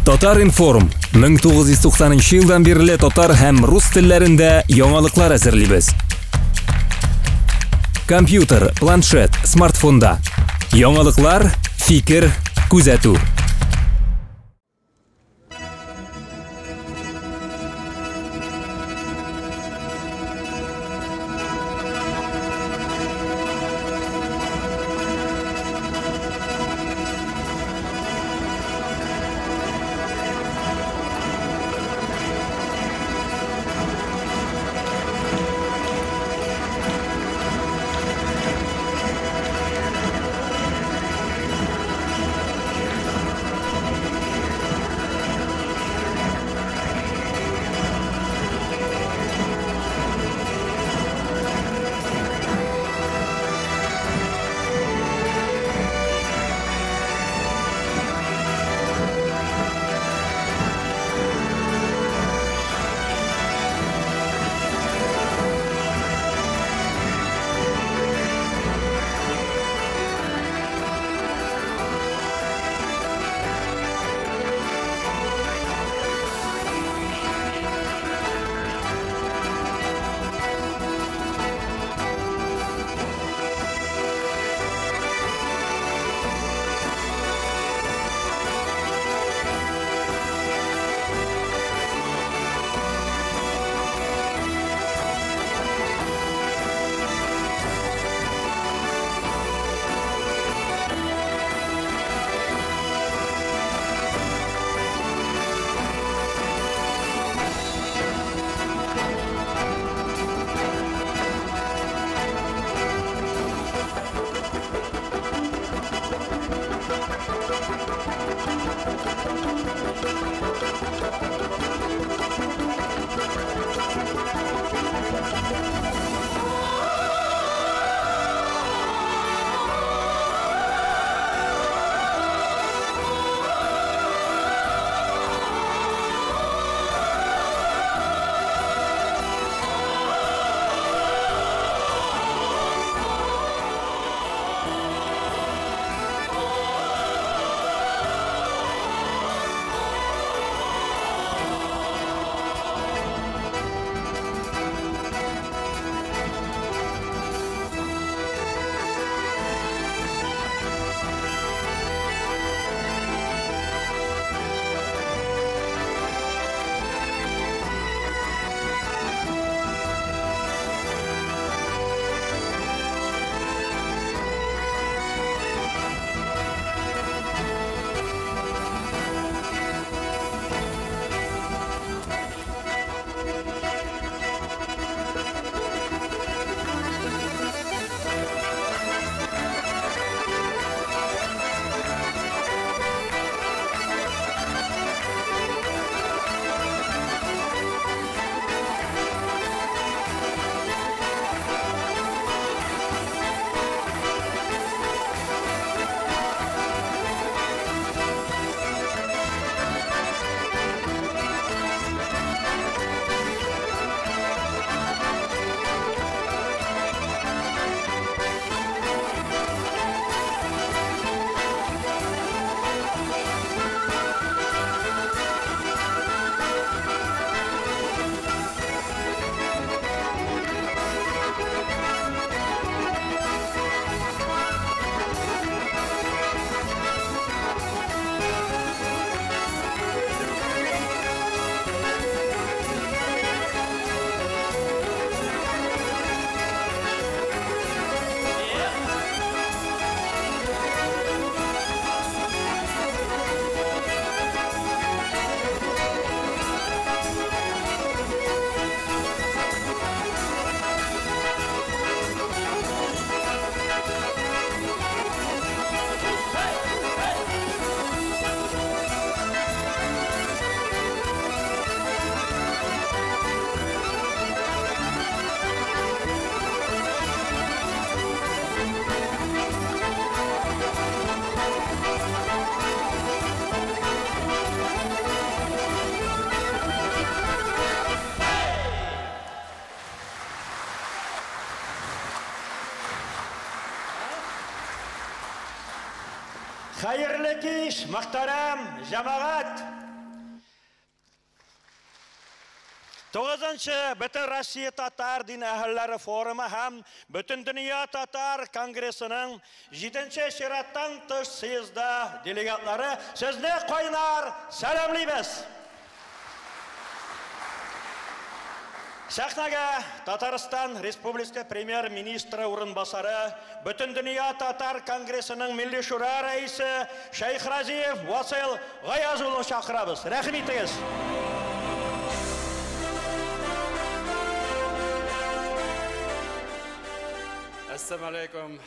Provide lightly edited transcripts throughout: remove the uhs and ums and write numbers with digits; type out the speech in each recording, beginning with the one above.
Татар информ 1990 жылдан бері татар һәм рус телләрендә яңалыклар әзерлибез. Компьютер, планшет, смартфонда. Яңалыклар, фикер, күзәтү. Хәерле кич, мөхтәрәм җәмәгать! 9-нчы Бүтін Россия татар дин әһелләре форумы һәм Бүтін дөнья татар конгрессының 7-нче чираттан тыш съезда делегатлары сезне кайнар сәламлыйбыз. Сәхнәгә Татарстан Республика премьер-министры урынбасары, Бүтін дөнья татар конгрессының милли шура рәисе Шейх Разиев Васил Гаязуллы чакырабыз. Рәхим итегез. Ассаламу алейкум,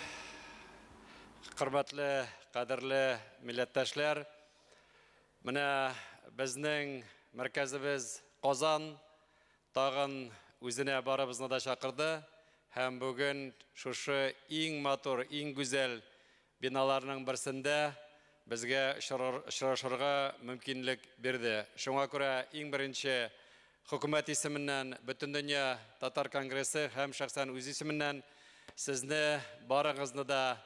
кырматлы, кадерле милләттәшләр. Менә безнең мәркәзебез Казан тагын үзенә барыбызны да чакырды һәм бүген шушы иң матур, иң гүзәл биналарның берсендә безгә очрашырга мөмкинлек бирде. Шуңа күрә иң беренче хөкүмәт исеменнән Бүтән дөнья татар конгрессы һәм шәхсән үз исеменнән сезне барыгызны да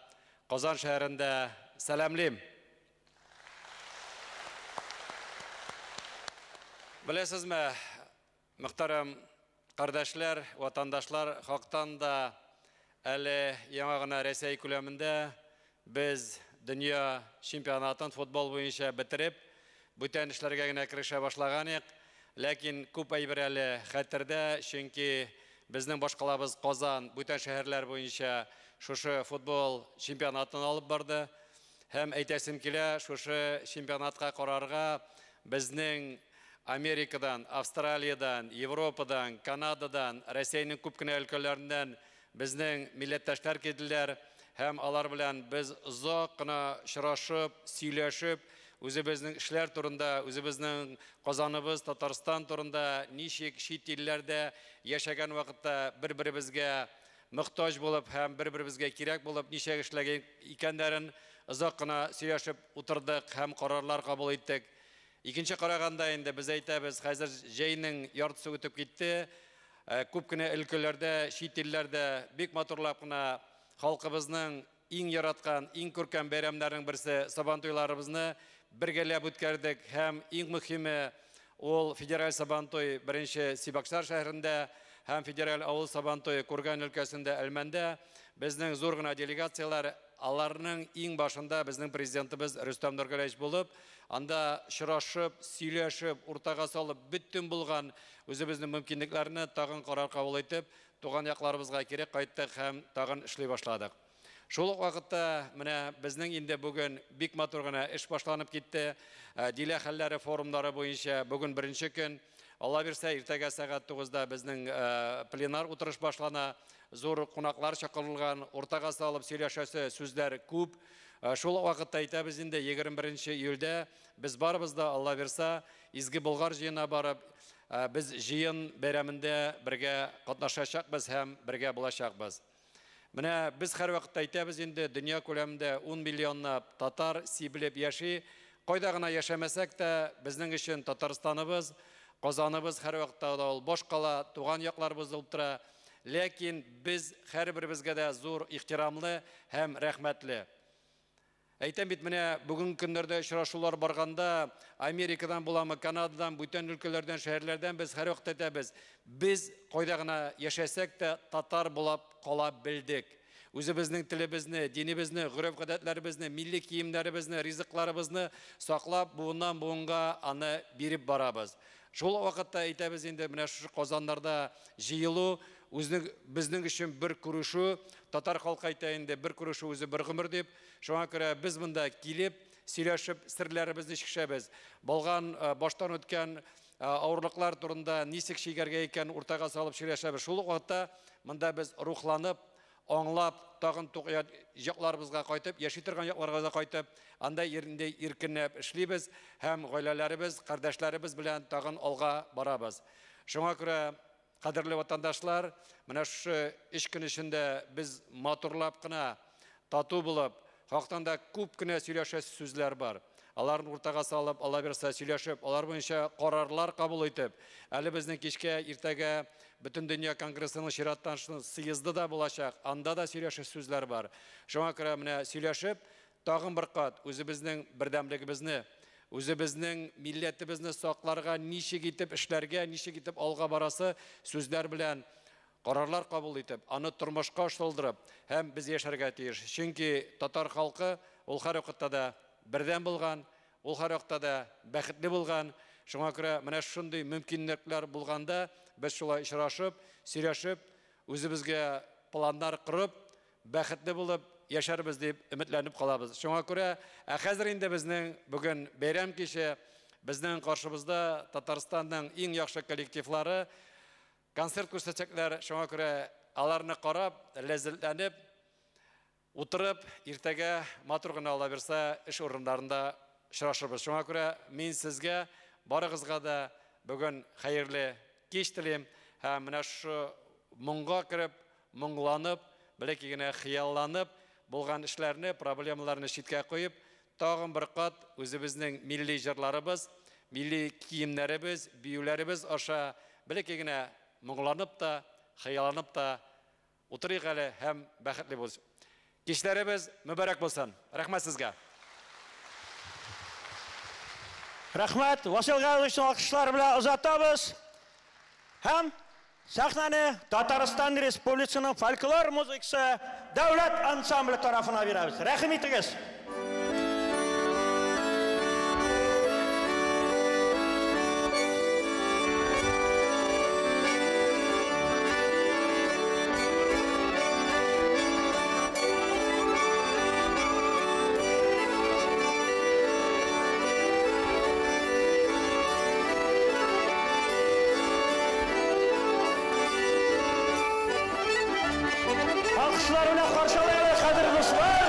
Казан шәһәрендә сәламлыйм. Беләсезме, мөхтәрәм кардәшләр, ватандашлар, хактан да әле яңа гына Рәсәй күләмендә без дөнья чемпионатын футбол буенча бетереп, бүтән эшләргә генә кирешә башлаган идек. Ләкин күп әйбер әле хәтердә, чөнки безнең башкалабыз Казан бүтән шәһәрләр буенча шушы футбол чемпионатын алып барды. Һәм әйтәсем килә, шушы чемпионатка карарга безнең Америкадан, Австралиядан, Европадан, Канададан, Рәсәйнең күп кенә өлкәләреннән безнең милләттәшләр килделәр. Һәм алар белән без озак кына очрашып, сөйләшеп, үзебезнең эшләр турында, үзебезнең Казаныбыз, Татарстан турында, ничек чит илләрдә яшәгән вакытта бер-беребезгә мөхтаҗ булып һәм бер-беребезгә кирәк булып ничек эшләгән икәннәрен озак кына сөйләшеп утырдык һәм карарлар кабул иттек. Икенче караганда инде без әйтәбез, хәзер җәйнең яртысы үтеп китте. Күп кенә өлкәләрдә, чит илләрдә бик матурлап кына халкыбызның иң яраткан, иң күркәм бәйрәмнәрнең берсе Сабан туйларыбызны бергәләп үткәрдек һәм иң мөһиме ул федераль Сабан туй беренче Сибаксар шәһәрендә һәм федераль авыл Сабан туе Курган өлкәсендә Әлмәндә безнең зур гына делегациялар, аларның иң башында безнең президентыбыз Рөстәм Нургалиевич булып, анда шырашып, сөйләшеп, уртага салып, бөтен булган үзебезнең мөмкинлекләрне тагын карар кабул итеп, туган якларыбызга кире кайттык һәм тагын эшли башладык. Шул ук вакытта менә безнең инде бүген бик матур гына эш башланып китте. Дилә хәлләре форумнары буенча бүген беренче көн. Алла бирсә, иртәгә сәгать 9-да безнең пленар утырыш башлана. Зур кунаклар чакырылган, уртага салып сөйләшәсе сүзләр күп. Шул вакытта әйтәбез инде 21 июльдә без барыбыз да Алла бирсә, изге Болгар җыена барып, без җыен бәйрәмендә бергә катнашачакбыз һәм бергә булачакбыз. Менә без һәр вакытта әйтәбез инде, дөнья күләмендә 10 миллионлап татар сибелеп яши. Кайда гына яшәмәсәк тә, безнең өчен Татарстаныбыз, Казаныбыз һәр вакытта да ул баш кала, туган якларыбыз булып тора. Ләкин без һәрберебезгә дә зур ихтирамлы һәм рәхмәтле. Әйтәм бит, менә бүген көннәрдә очрашулар барганда, Америкадан буламы, Канададан, бүтән өлкәләрдән, шәһәрләрдән без һәр вакыт әйтәбез, без кайда гына яшәсәк тә татар булып кала белдек. Үзебезнең телебезне, динебезне, гөреф-гадәтләребезне, милли киемнәребезне, ризыкларыбызны саклап, буыннан буынга аны биреп барабыз. Шул вакытта әйтәбез инде, менә шушы Казаннарда җыелу безнең өчен бер күрешү, татар халкы әйтә инде, бер күрешү үзе бер гомер дип. Шуңа күрә без монда килеп, сөйләшеп, серләребезне чишәбез. Булган баштан үткән авырлыклар турында ничек чигәргә икән уртага салып сөйләшәбез. Шул вакытта монда без рухланып, аңлап, тагын туган якларыбызга кайтып, яши торган якларыбызга кайтып, анда yerinde иркенләп эшлибез һәм гаиләләребез, кардәшләребез белән тагын алга барабыз. Шуңа күрә, кадерле ватандашлар, менә шушы 3 көн эчендә без матурлап кына, тату булып, хактан да күп кенә сөйләшәсе сүзләр бар. Аларны уртага салып, Алла бирсә сөйләшеп, алар буенча карарлар кабул итеп, әле безнең кичкә иртәгә Бүтән дөнья конгрессының чираттан съезды да булачак, анда да сөйләшәсе сүзләр бар. Шуңа күрә менә сөйләшеп, тагын бер кат үзебезнең бердәмлегебезне, Үзебезнең милләтебезне сакларга, ничек итеп эшләргә, ничек итеп алга барасы сүзләр белән карарлар кабул итеп, аны тормышка ашырдырып, һәм без яшәргә тиеш. Чөнки татар халкы ул һәр вакытта да бердән булган, ул һәр вакытта да бәхетле булган. Шуңа күрә менә шундый мөмкинлекләр булганда без шулай очрашып, сөйләшеп, үзебезгә планнар корып, бәхетле булып яшәрбез дип өметләнеп калабыз. Шуңа күрә хәзер инде безнең бүген бәйрәм кичә безнең каршыбызда Татарстанның иң яхшы коллективлары концерт күрсәтәчәкләр. Шуңа күрә аларны карап, ләззәтләнеп, утырып, иртәгә матур гына ала берсә эш урыннарында очрашырбыз. Шуңа күрә мин сезгә барыгызга да бүген хәерле кич телим һәм менә шу моңга кереп, моңланып, бәлки генә хыялланып, булган эшләрне, проблемаларны читкә куеп, тагын бер кат үзебезнең милли җырларыбыз, милли киемнәребез, биюләребез аша бәлки генә моңланып та, хыялланып та утырыйк әле һәм бәхетле булсын. Кичләребез мөбарәк булсын. Рәхмәт сезгә. Рәхмәт, Васил Гайдовичның алкышлары белән озатабыз. Һәм сәхнәне Татарстан Республикасының фольклор музыкасы дәүләт ансамбле тарафына бирәбез. Рәхим итегез. Alkışlarıyla karşılayalım kadir dostlar.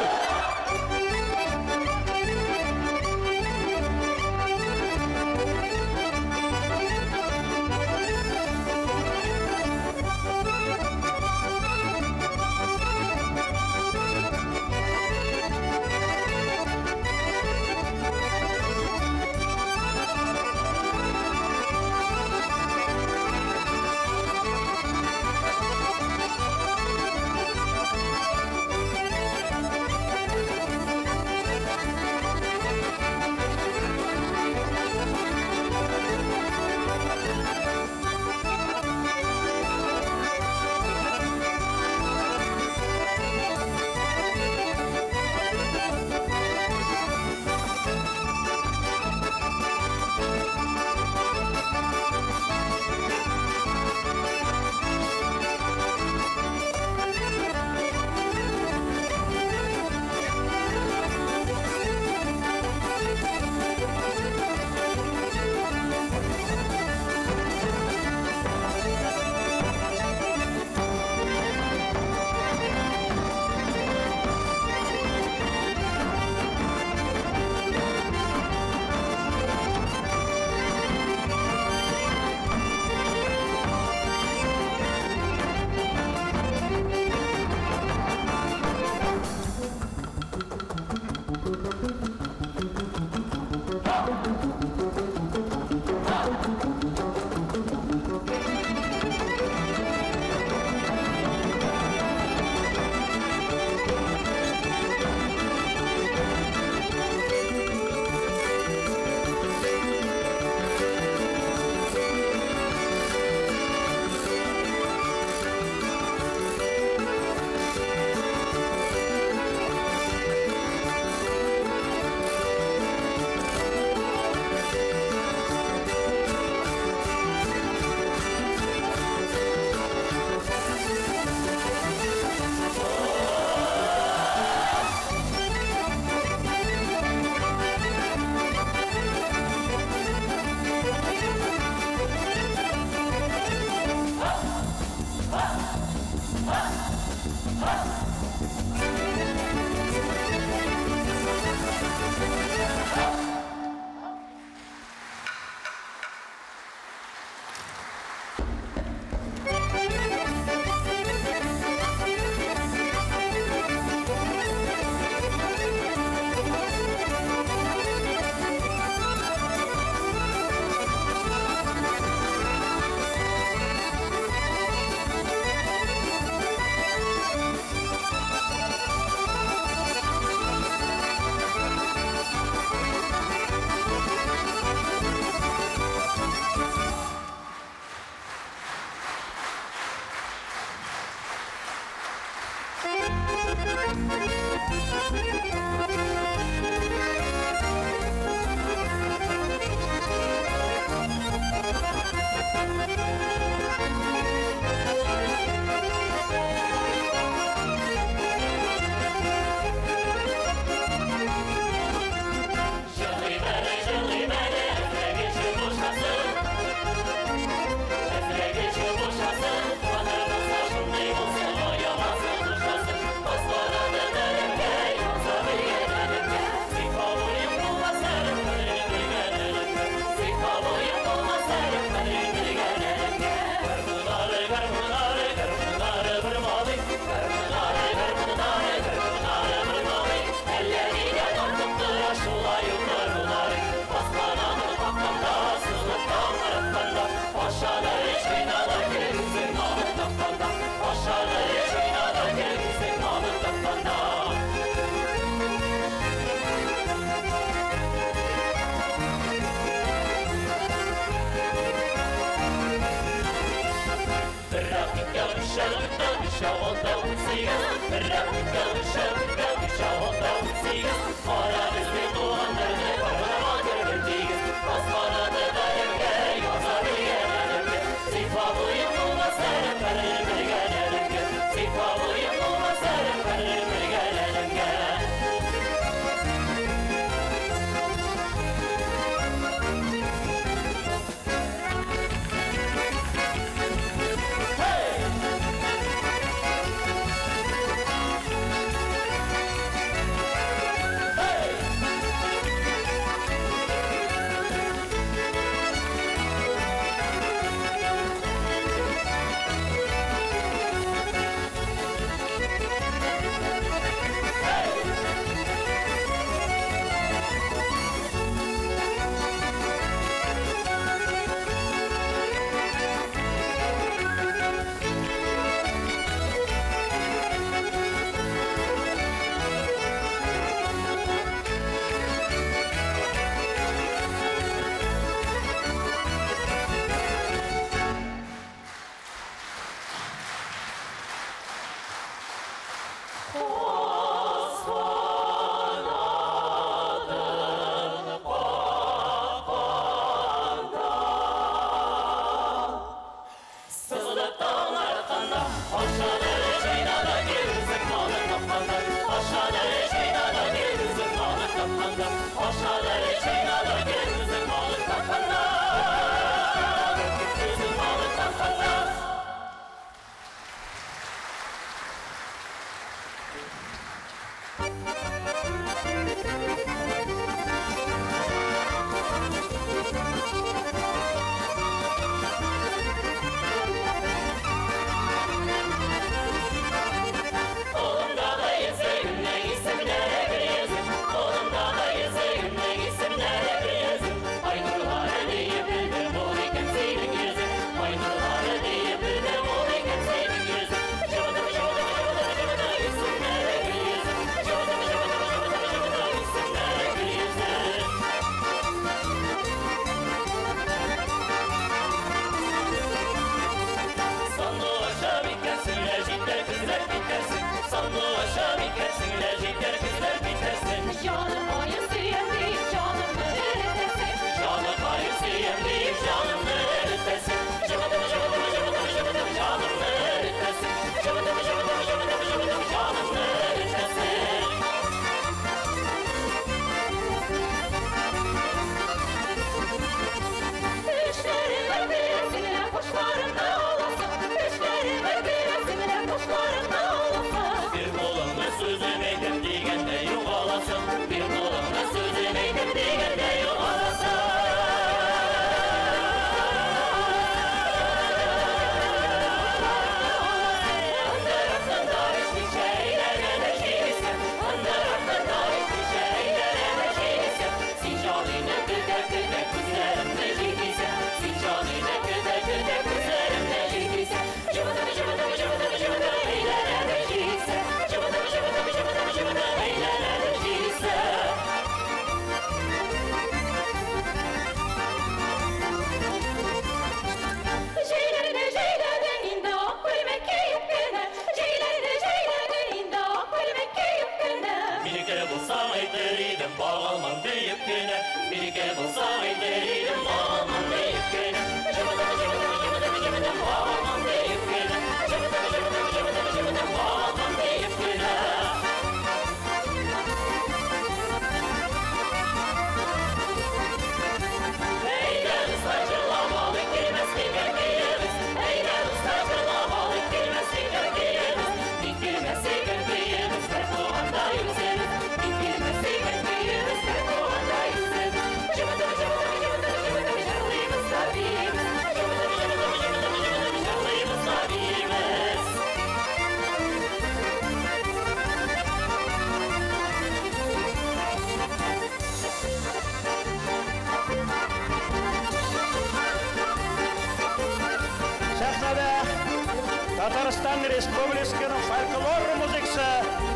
Татарстан Республикасының фольклор музыкасы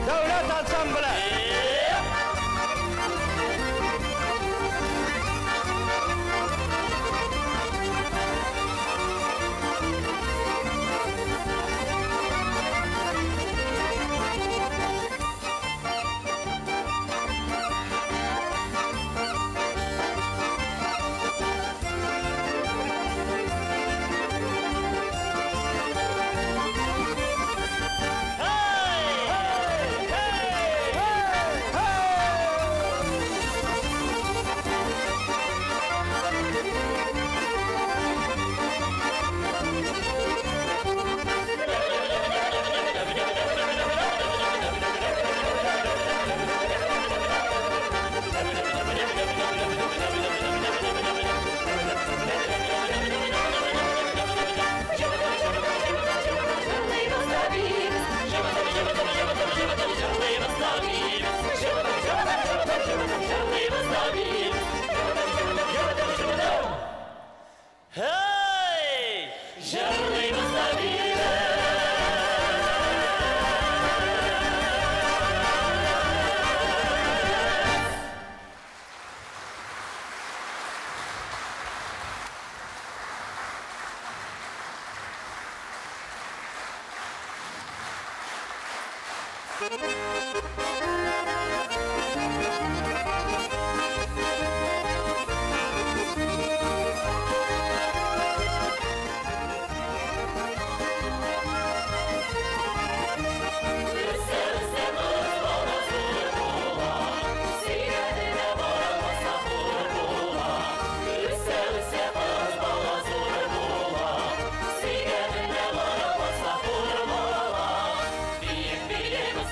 дәүләт ансамблі.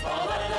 All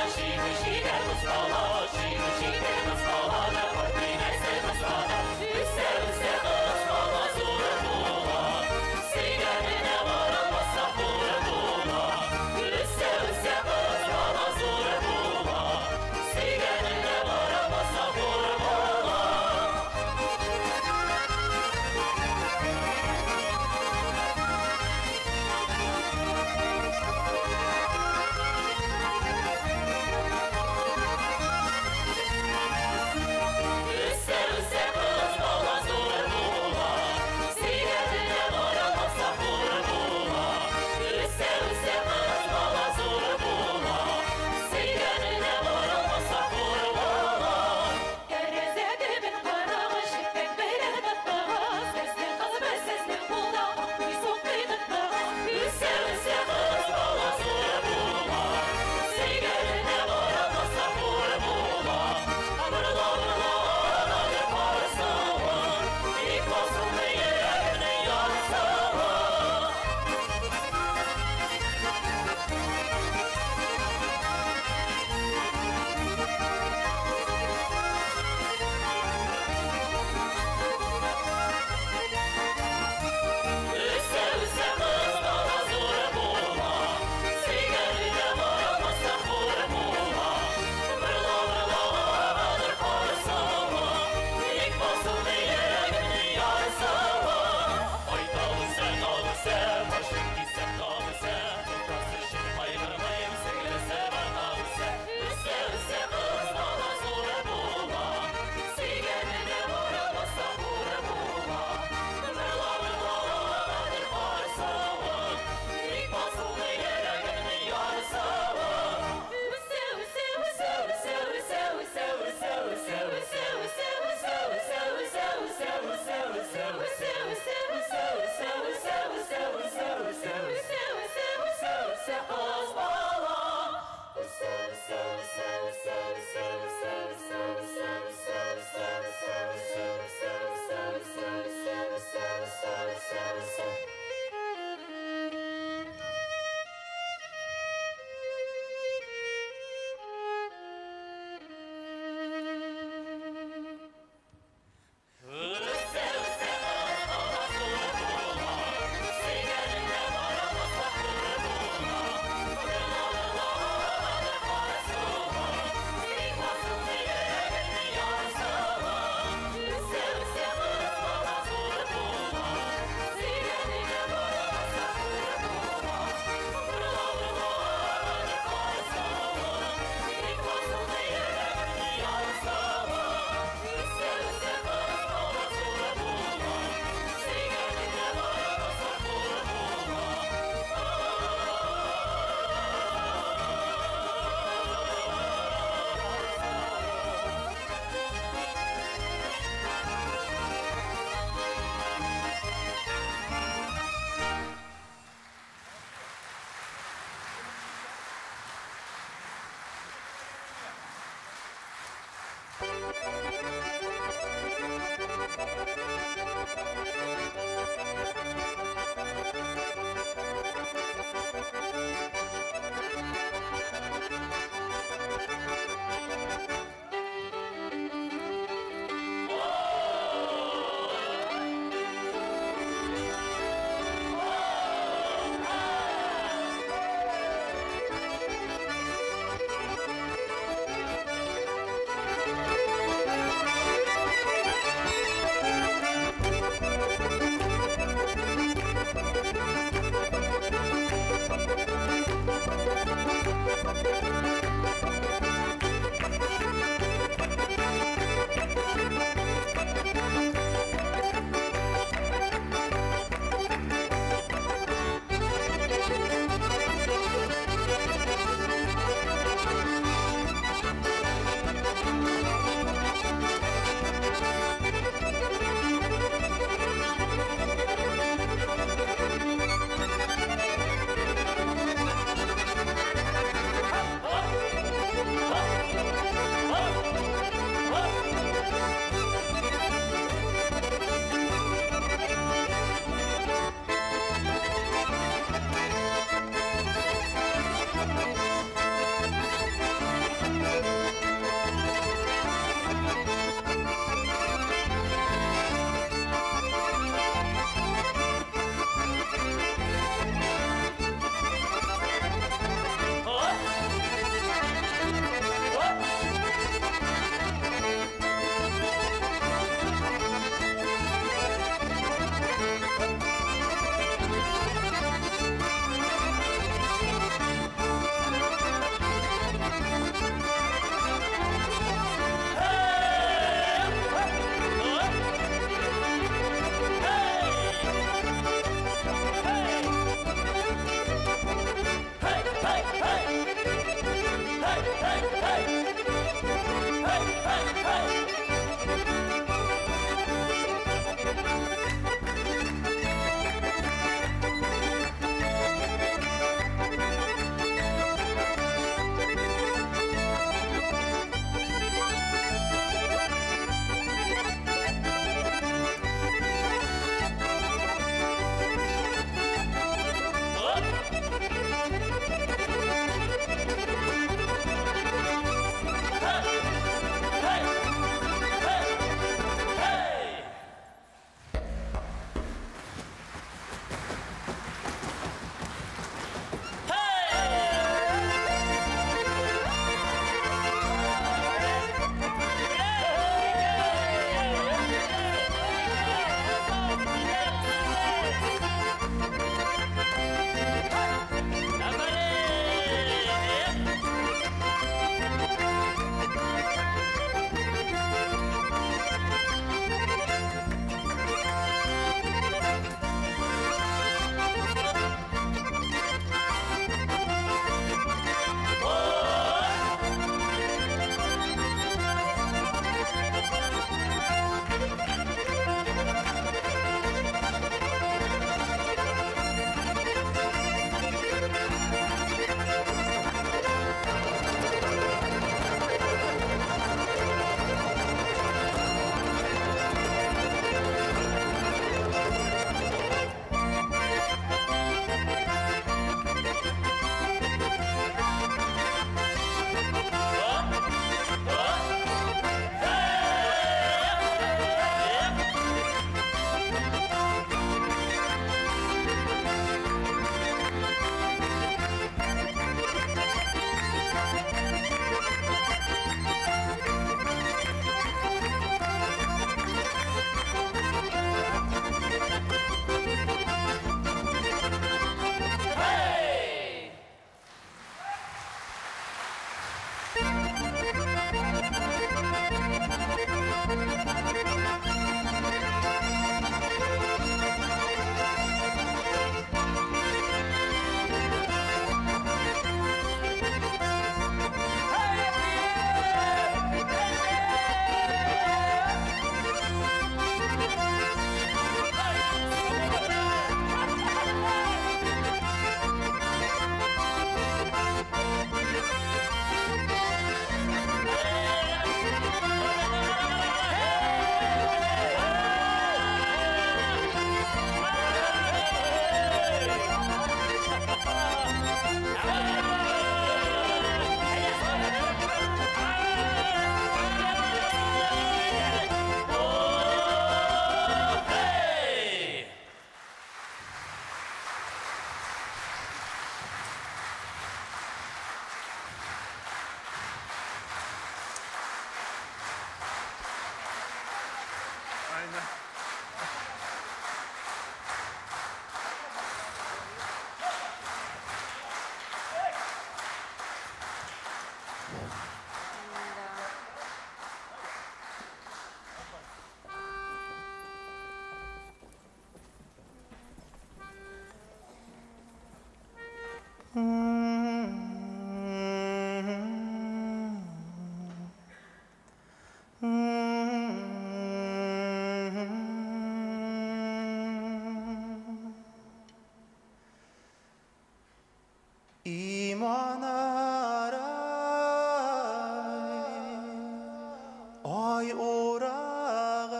Ай орағым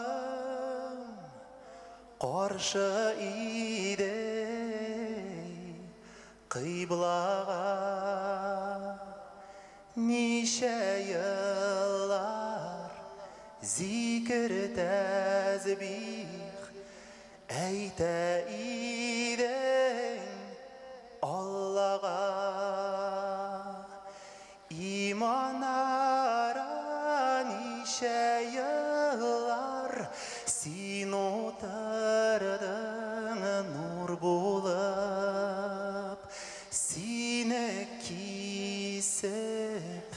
қаршы идей қиблаға неше йыллар зикір тәзбих әйті идең Аллаға иман неше йыллар сен отырдың нұр болып сені кисіп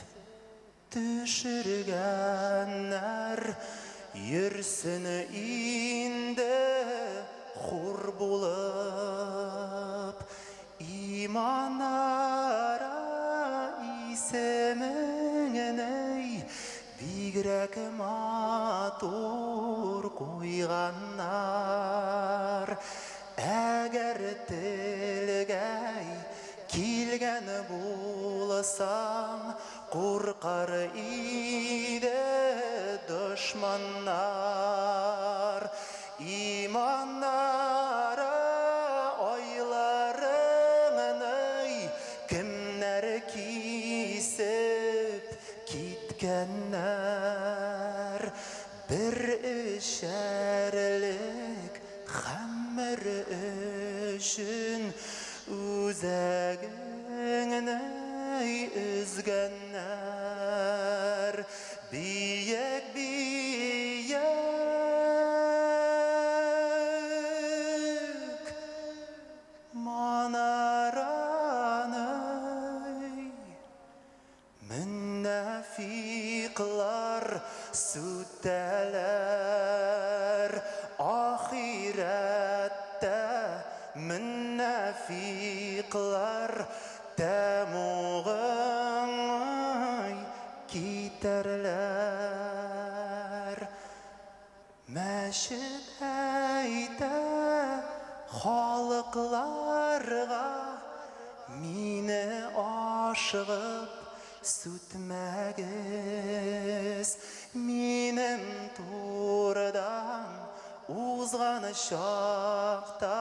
түшіргеннер ерсін инді хур болып иманара исеміңней бигрәк матур қойғаннар әгер тілгәй келген болсаң қорқар иде дұшманнар иманнары ойларыңнай кімнер кисіп кеткеннер бір ішерлік хамыр үшін өзегіңнай үзгеннер биек биек манаранай мүнәфиқлар сүттәләр ахиратта мүнәфиқлар тәмуғын кетерләр мәшіт әйті халықларға мені ашығып сүтмәгіз менің турдан узған шақта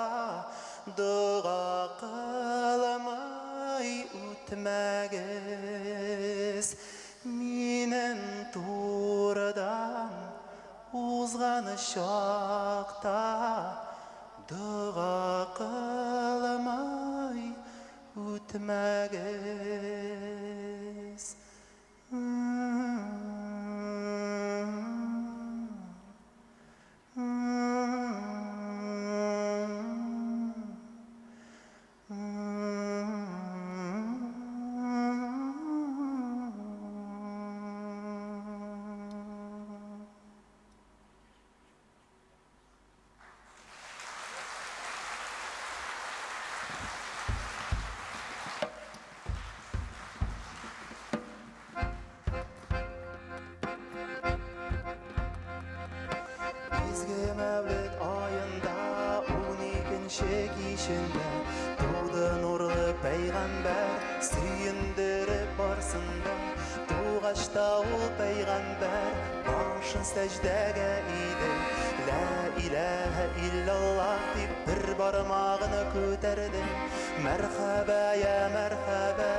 дұға қылмай өтмәгіз менің турдан узған шақта дұға қылмай өтмәгіз Мәуліт айында 12-ші кешінде туды нұрлы пәйғамбар сүйіндіріп барсында туғашта ол пәйғамбар башын сәждәге иді ла иләһә иллаллах деп бір бармағыны көтерді мәрхәбә я мәрхәбә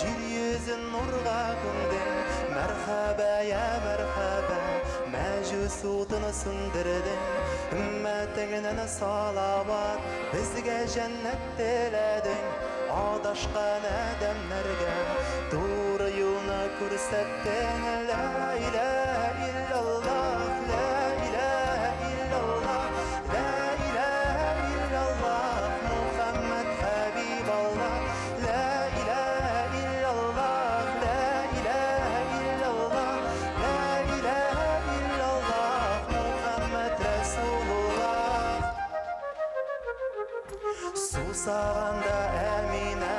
жер yüzін нұрға күнде мәрхәбә я мәрхәбә мәжүс отыны сүндірдің үмметіңнен салават бізге жәннат тіледің адашқан әдәмлерге тура жолны көрсеттің ла иләһә иллаллах ла иләһә иллаллах ла иләһә иллаллах Мухаммад хабибаллах ла иләһә иллаллах ла иләһә иллаллах ла иләһә иллаллах Мухаммад расулуллах сусағанда әмина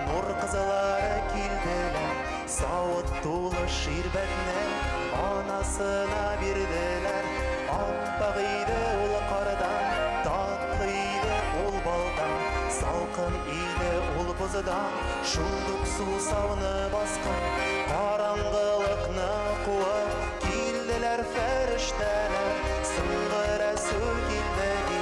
нұр тазалары келділер, сауыт толы шербетінен анасына берділер. Аппақ иді ол қардан, татлы иді ол балдан, салқын иді ол бұзыдан, шұлдық су сауны басқан, қараңғылықны қуып келділер фәрештелер. Сыңғы Рәсул келді,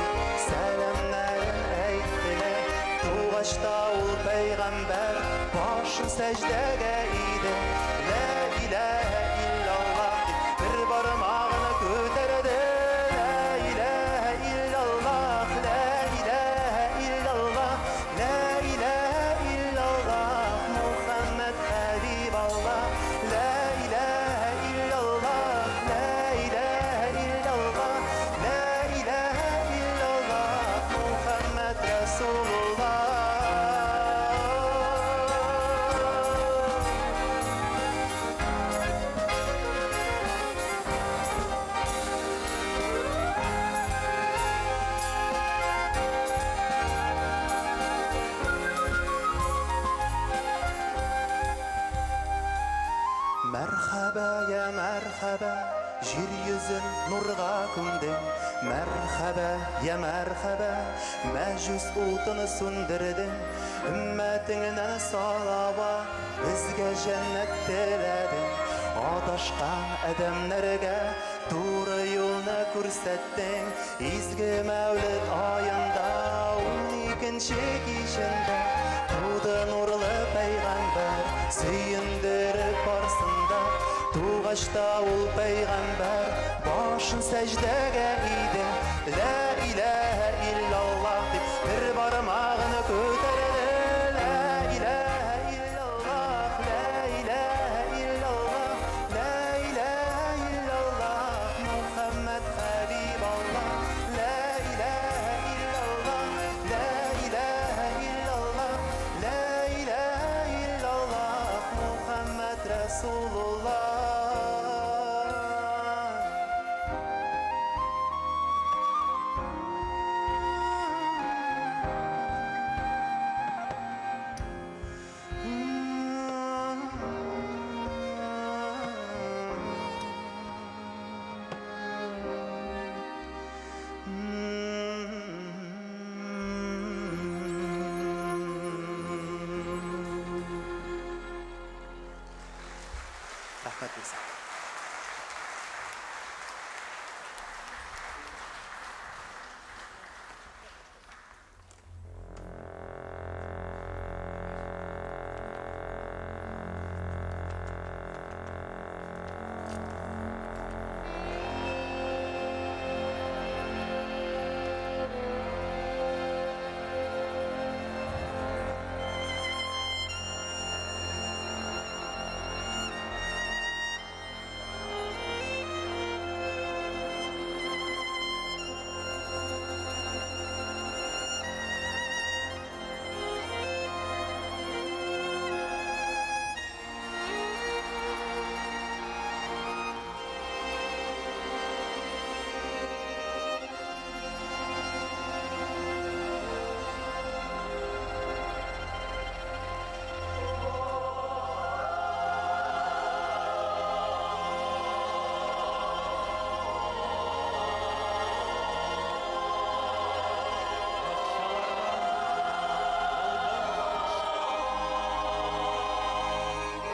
сәлемлерін әйттілер. Туғашта ол пайғамбар башын сәждеге иді. Лә иләһә иллаллах деп бір бармағын көтерді. Лә иләһә иллаллах, лә иләһә иллаллах, лә иләһә иллаллах, Мухаммад Хабибаллах. Лә иләһә иллаллах, лә иләһә иллаллах, лә иләһә иллаллах, Мухаммад Расулуллах. Мәрхәбә, я мәрхәбә, жер yüzін нұрға күмдің. Мәрхәбә, я мәрхәбә, мәжүс отыны сөндірдің. Үмметіңнен салават, бізге жәннәт тіледің. Адашқан әдәмләргә туры юлны күрсәттің. Изге мәуліт айында, 12-ші кешендә туды нурлы пайғамбар, сүйіндіріп барсында. Туғашта ол пайғамбар башын сәждеге иді. Лә иләһә иллаллах деп бір бармағын көтерді. Лә иләһә иллаллах, лә иләһә иллаллах, лә иләһә иллаллах, Мухаммад Хабибаллах. Лә иләһә иллаллах, лә иләһә иллаллах, лә иләһә иллаллах, Мухаммад Расулуллах. Рахмет болсын.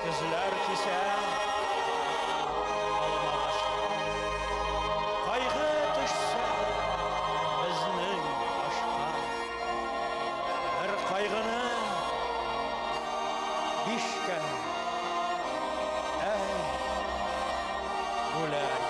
Bizler kise almaz. Kaygı düşse bizning başqa. Her kaygını bişke. Ey ulayet.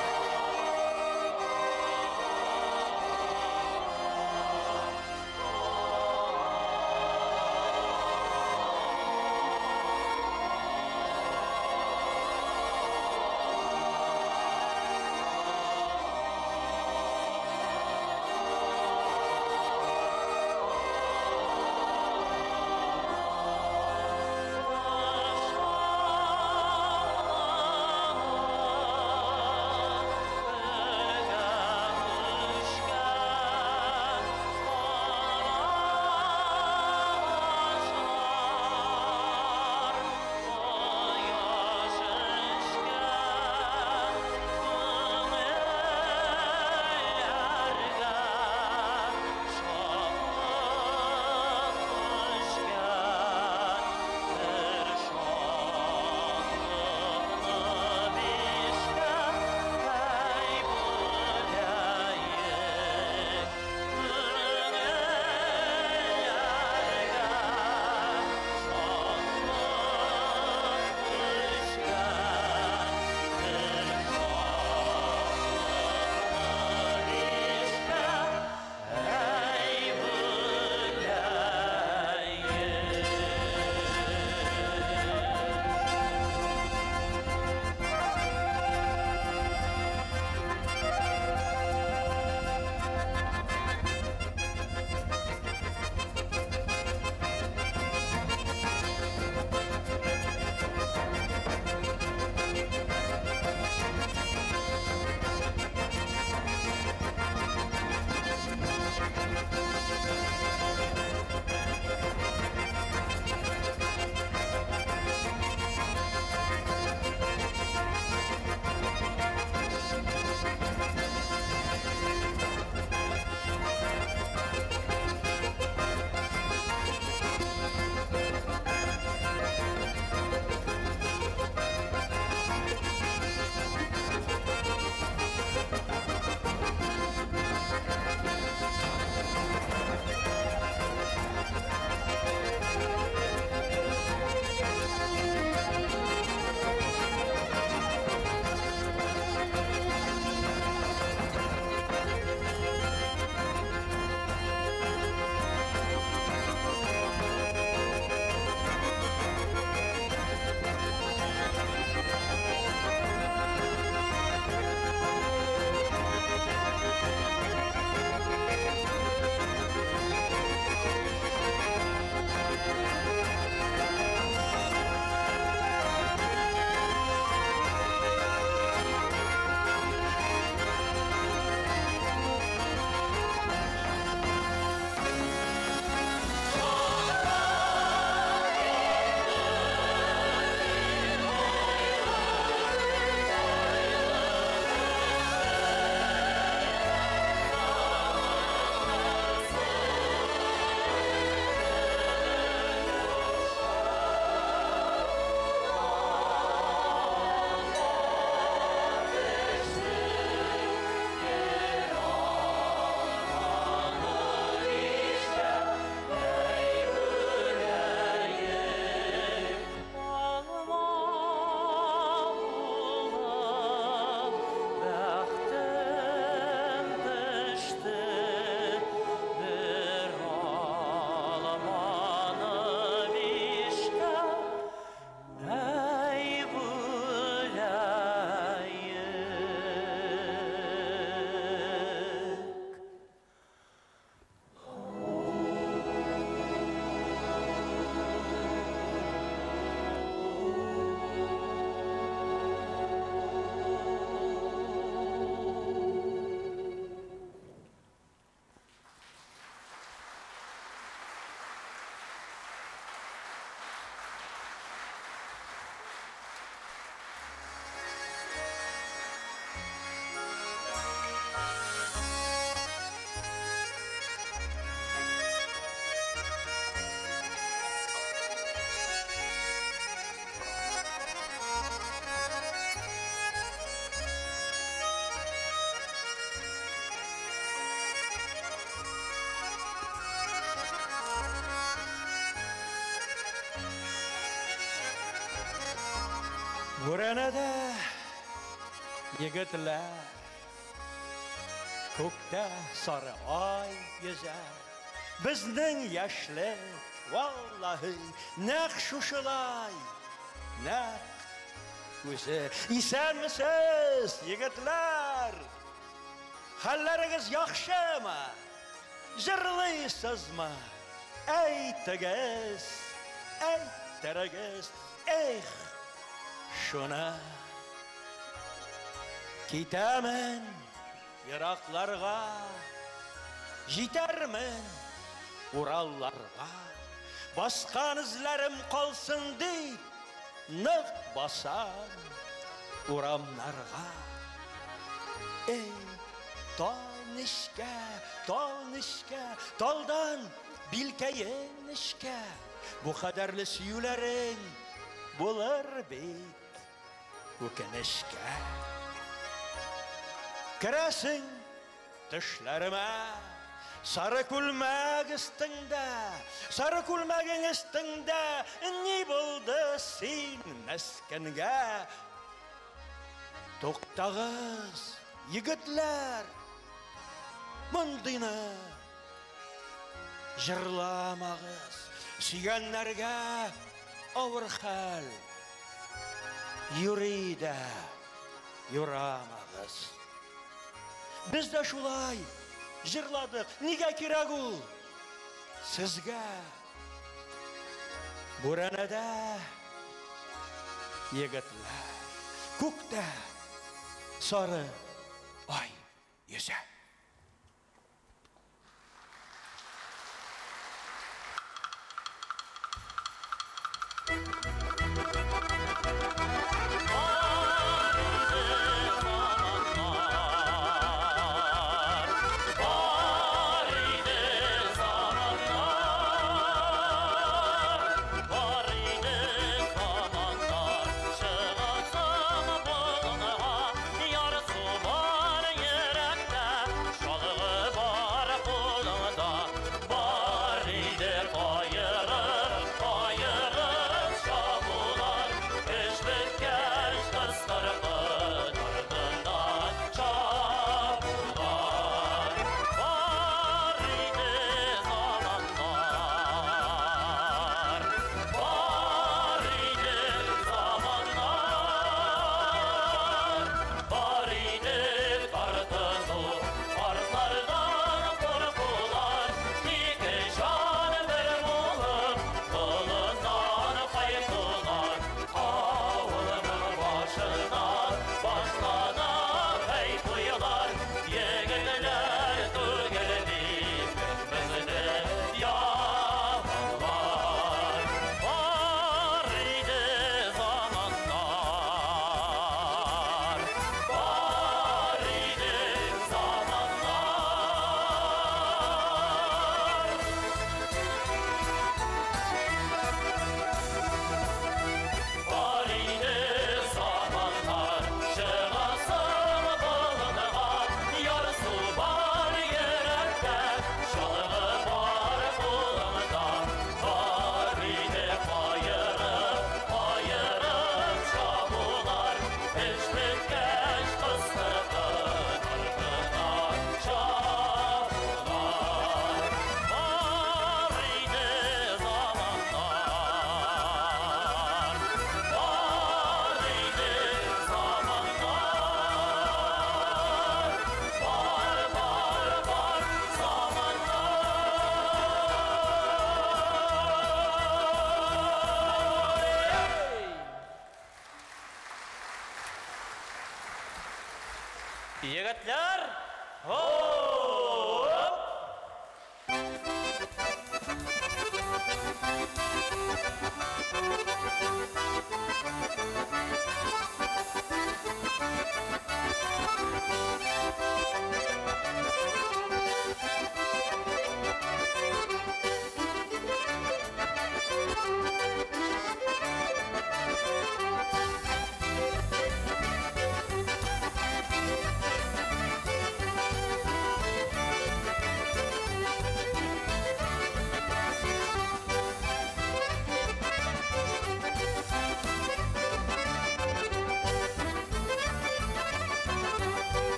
Buranada yigitlar ko'kda sari oy yüzer. Bizning yoshlik vallahi naq shushilay naq o'zi. Esanmisiz yigitlar? Hallaringiz yaxshimi? Jırlaysizmi? Aytigiz, aytirigiz, shuna. Ketaman yiroqlarga, yetarman Urallarga. Basqan izlarim qolsin deb naq basam uramlarga. Tonishga, toldan bilkayinishga, bu qadarli suyularing bo'lar bek o'kinishga. Kirasing tishlarima, sarı kulmak istingda, ne bo'ldi sen maskinga? To'xtag'iz yigitlar, mundina jırlamag'iz, suyganlarga og'ir hal yurida yuramag'iz. Biz de şulay jırladık, nega kerak u sizga? Buranada yigitlar ko'kda sari oy yüzer. Ayırır şabular, eşli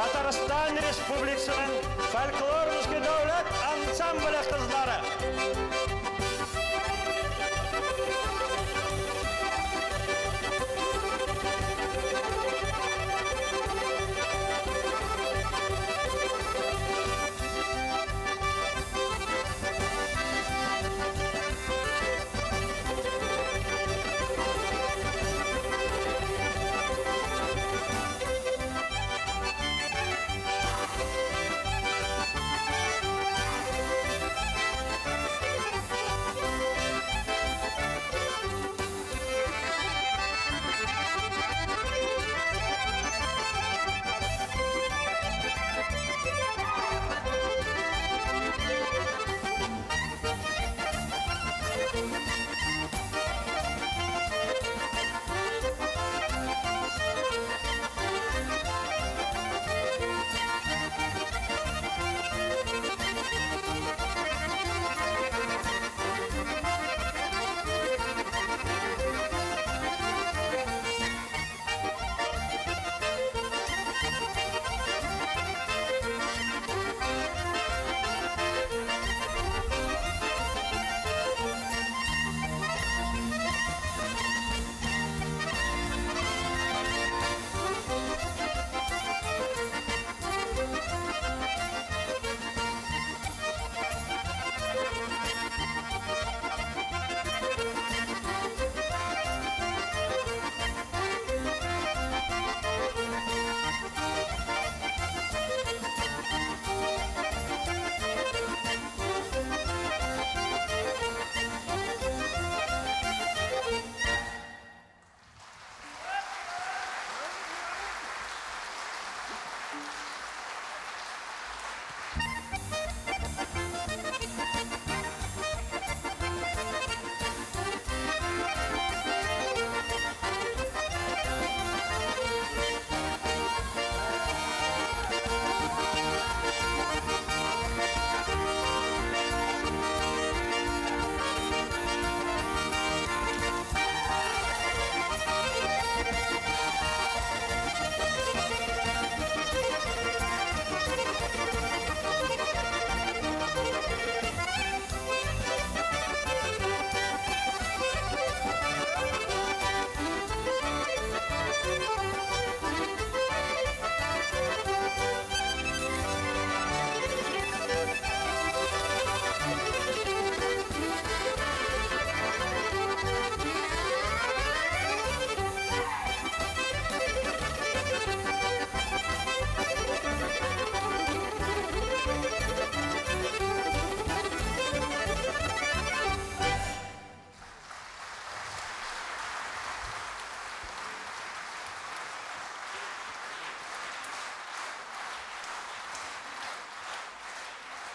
Татарстан Республикасының фольклорлық дәүләт ансамблі кызлары.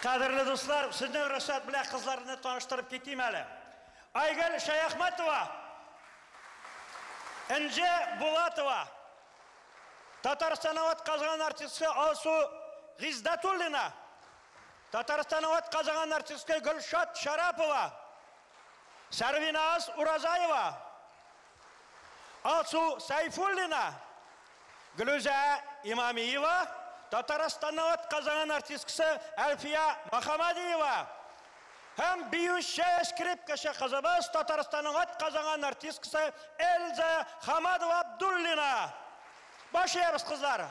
Қадірлі достар, сіздің рұқсат біле қызларыны таныштырып кетейін әлі. Айгүл Шаяхметова, Інже Булатова, Татарстан қазған артистке Алсу Ғиздатуллина, Татарстан қазған артистке Гүлшат Шарапова, Сарвиназ Уразаева, Алсу Сайфуллина, Гүлүзә Имамиева, Татарстаннан қазған артисткасы Әлфия Махамадиева, һәм биюче скрипкашы қызыбыз Татарстаннан қазған артисткасы Эльза Хамадова Абдуллина. Башlayabız қызлар.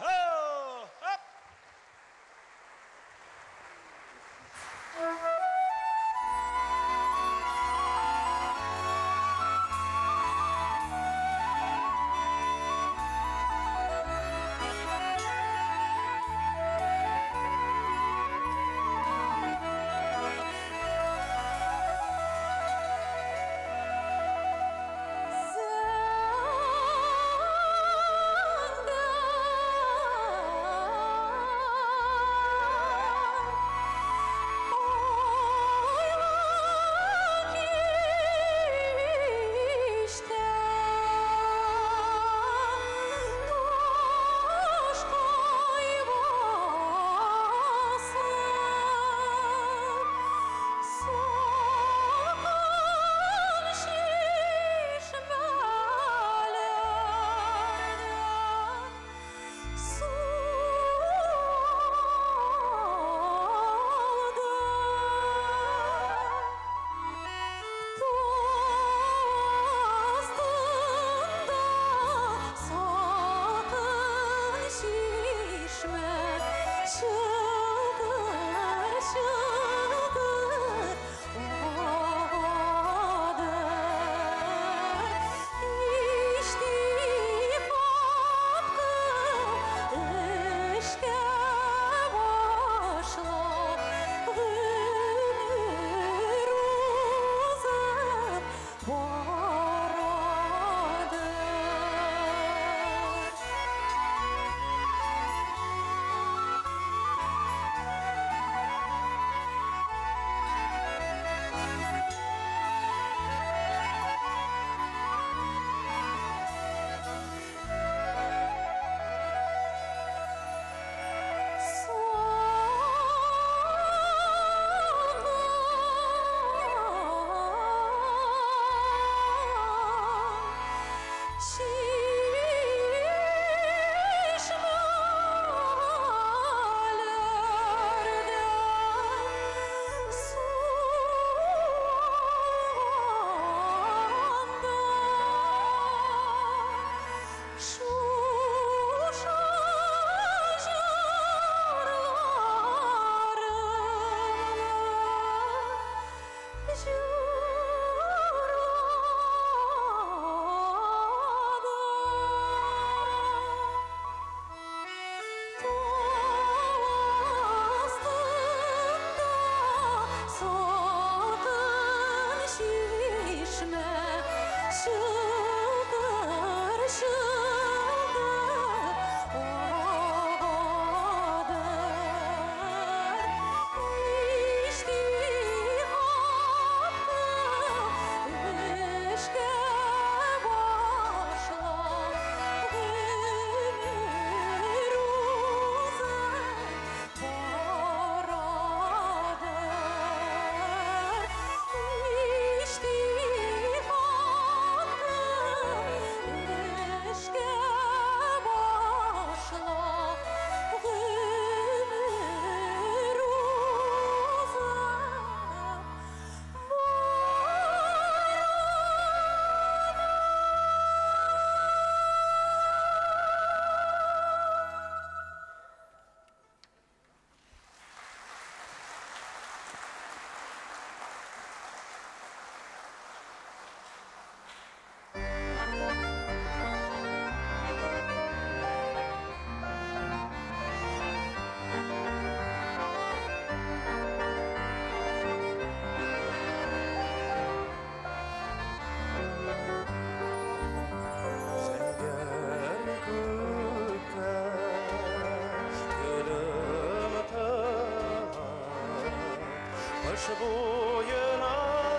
Kış boyuna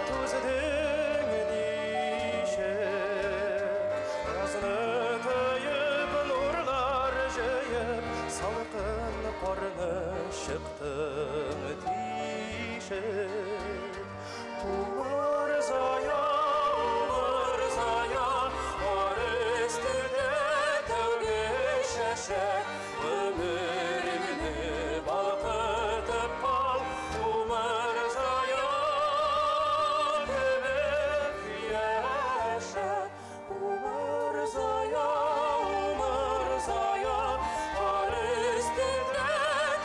tuzedin dişek Yazını töyüp nurlar jeyip Salkın kornu şıktın dişek Umar zaya Ar üstüde tövge şeşek Ömrümünü balkıtıp al Umar zaya Tebek yaşa Umar zaya Ar üstüde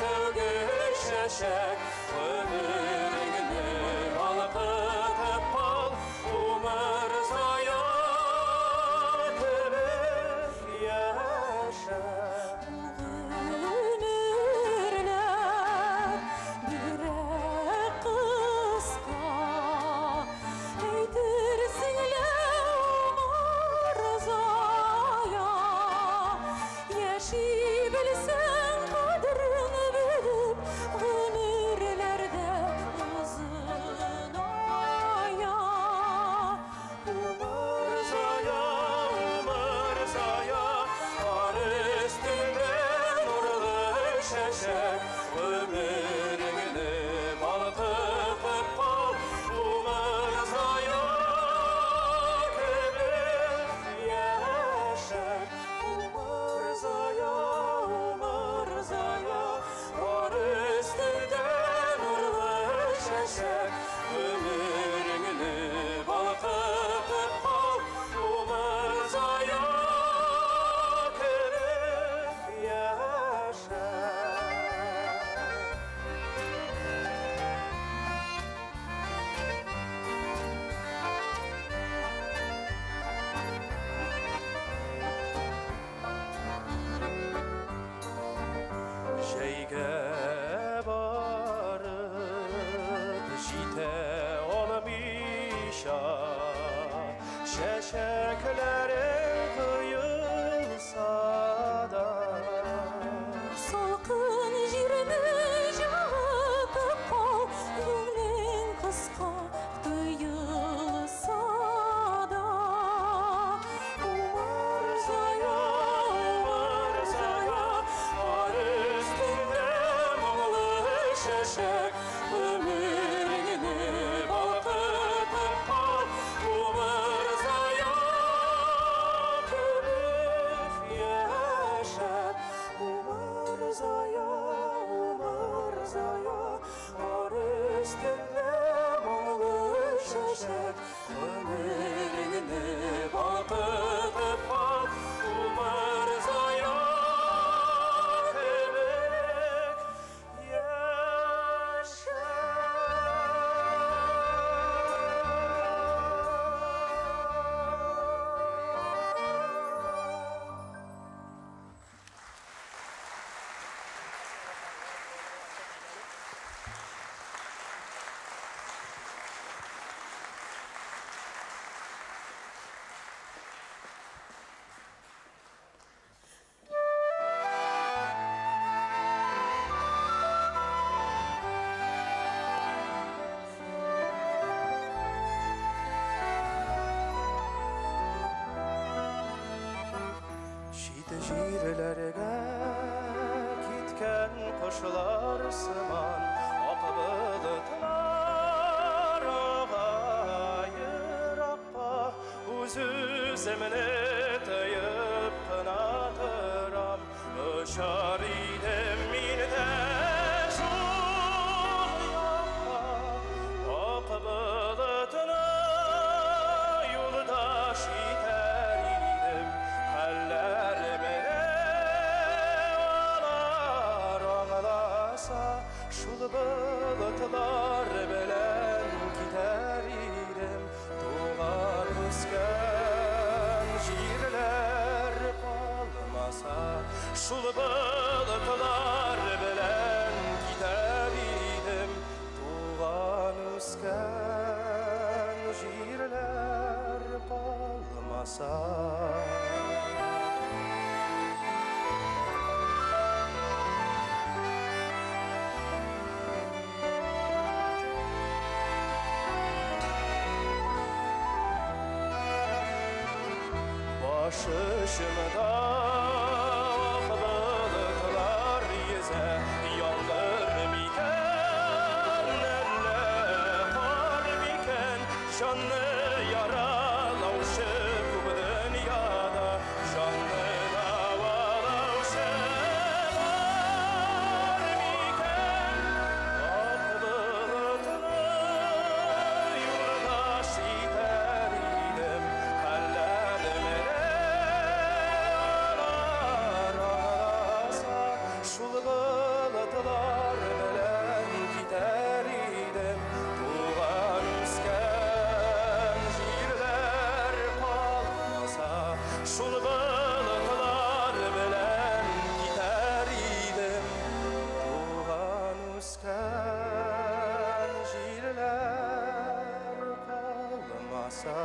tövge şeşek Ömrümünü balkıtıp al Umar zaya Tebek yaşa Şeşeklerin kıyılsa da Salkın jirni jağıtıp al Gönlün kısqa duyulsa da Umar zaya Ar üstünde muğlu şeşek Ömrünü balkıtıp al Umar zaya Tebek yaşa Umar zaya Ar üstünde muğlu şeşek Ömrünü balkıtıp al Umar zaya Tebek yaşa Jirlerge gitken kuşlar sıman Akbılıtlar ağayır appa Uzü-zemine tayıp kınatıram Öşar idem minide şul yappa Akbılıtına yoldaş iter idim Hallerime Şul bılıtlar belen gider idim Tuğar üsken jirler kalmasa Şul bılıtlar belen gider idim Tuğar üsken jirler kalmasa башышымда бұлытылар езі яңғыр мекен әлі қар мекен жанны яралаушы көп дүнияда жанны давалаушы бар мекен ақ бұлытты юлдаш етер едім шул бұлытылар белән китәр идем туган үскән җирләр калмаса шул бұлытылар белән китәр идем туган үскән җирләр калмаса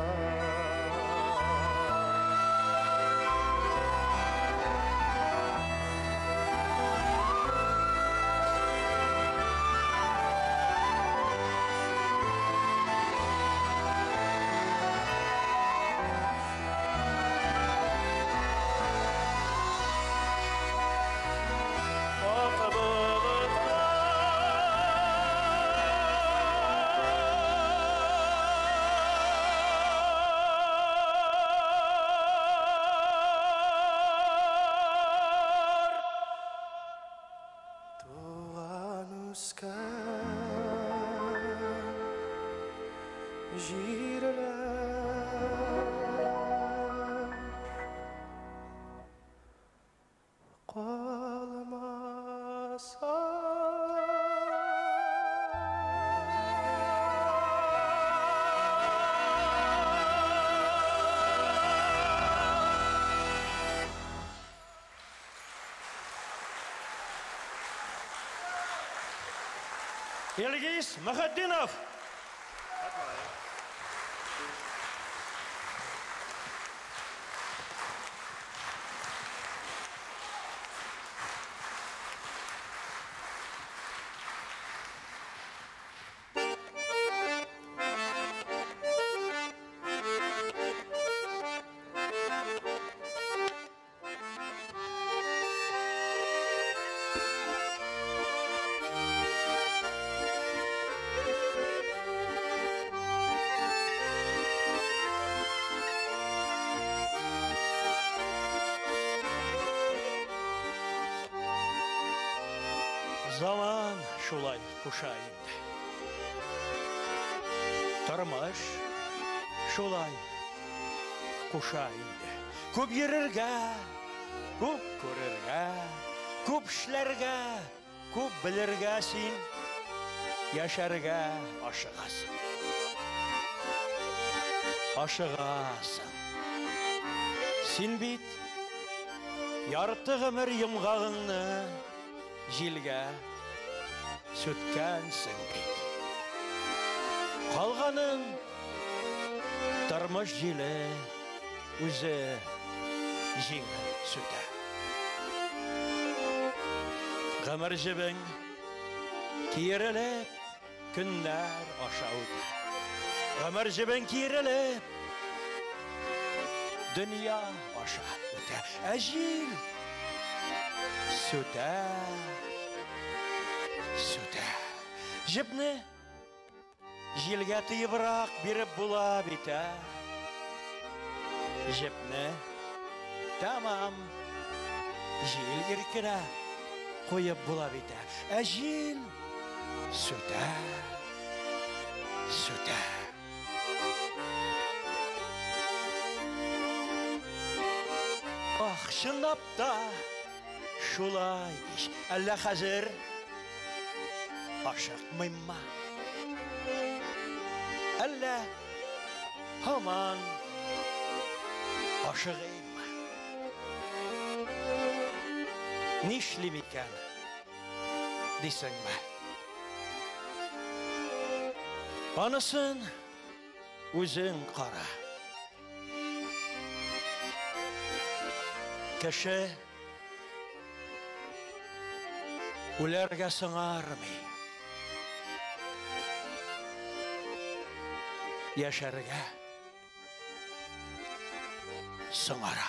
туган үскән җирләр калмаса Илгиз Мухаддинов. Zaman şulay kuşayındı. Tırmış şulay kuşayındı. Көп yerirge, көп көрерге, көп işlerge, көп bilirge sin, yaşarga aşıgasın. Aşıgasın. Sin bit, yarıtı ömür yımğağını jilge sötkensin bit. Kalganın tırmış jili üzü жеңіл сөті. Ғымыр жібің киіріліп, күннәр аша өті. Ғымыр жібің киіріліп, дүния аша өті. Әжіл сөті, сөті. Жібні желге тыйыбырақ беріп бұла біті. Жібні tamam jil irkine koyup bulabite jil süte süte ah şınap da şulay iş elle hazır aşık mıyma elle haman aşık Nişli mikan desen mi? Anısın üzün kara. Kişi ularga sığar mı? Yaşarga sığara.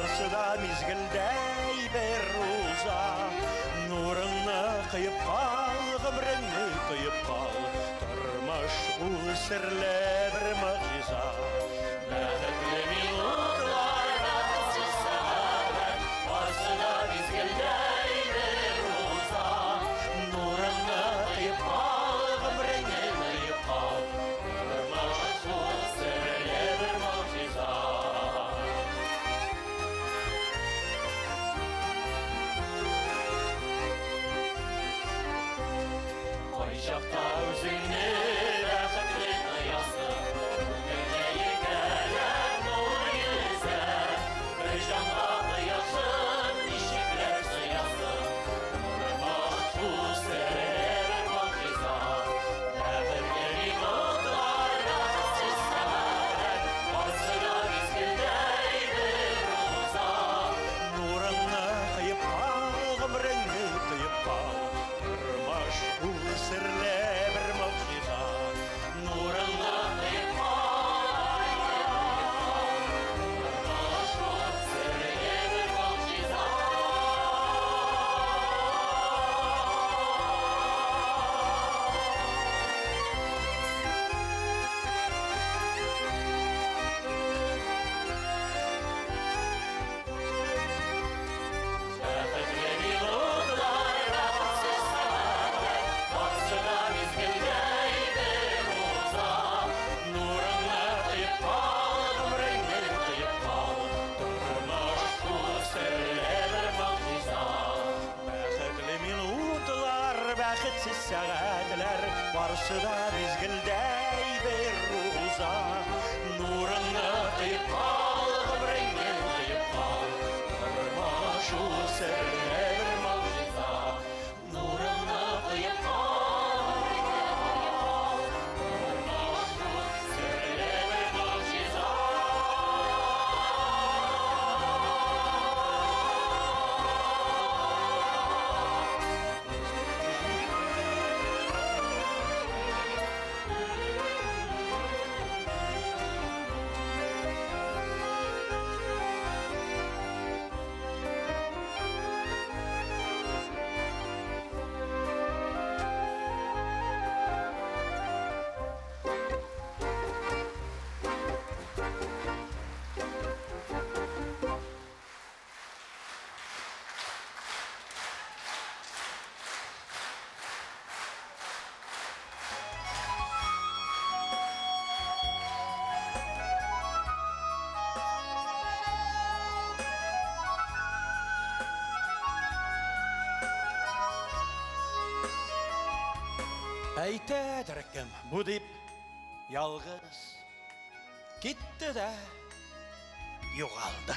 барсы да мезгілдей бір роза. Нұрыңны қиып қал, ғұмырыңны қиып қал, тұрмыш бұл сірлі бір мұғжиза. Бақытлы минутлар, бақытсыз сағаттар, барсы да мезгілдей бір роза. Нұрыңны қиып қал, ғұмырыңны қиып қал, тұрмыш бұл сірлі бір мұғжиза. Шақта өзіңне бақытты қиясы, көңілге кәлем нұр елесі, бір жанға қиясын, нешеклер сыясын, тұрмыш бұл сірер мұғжиза. Бақытты минутлар, бақытсыз сағаттар, барсы да мезгілдей бір роза. Нұрыңны қиып қал, ғұмырыңны қиып қал, тұрмыш бұл сірлі бір мұғжиза. Нұрыңны қиып қал, тұрмыш бұл сірлі бір мұғжиза. Бақытты минутлар, бақытсыз сағаттар, барсы да мезгілдей бір роза. Нұрыңны қиып қал, ғұмырыңны қиып қал, тұрмыш бұл сірлі бір мұғжиза. Бақытлы минутлар, бақытсыз сағаттар, барсы да мезгілдей бір роза. Нұрыңны қиып қал, ғұмырыңны қиып қал, тұрмыш бұл сірлі бір мұғжиза. Нұрыңны қиып қал, тұрмыш бұл сірлі бір мұғжиза. Әйтәдір кім бұ деп ялғыз кетті дә жоғалды.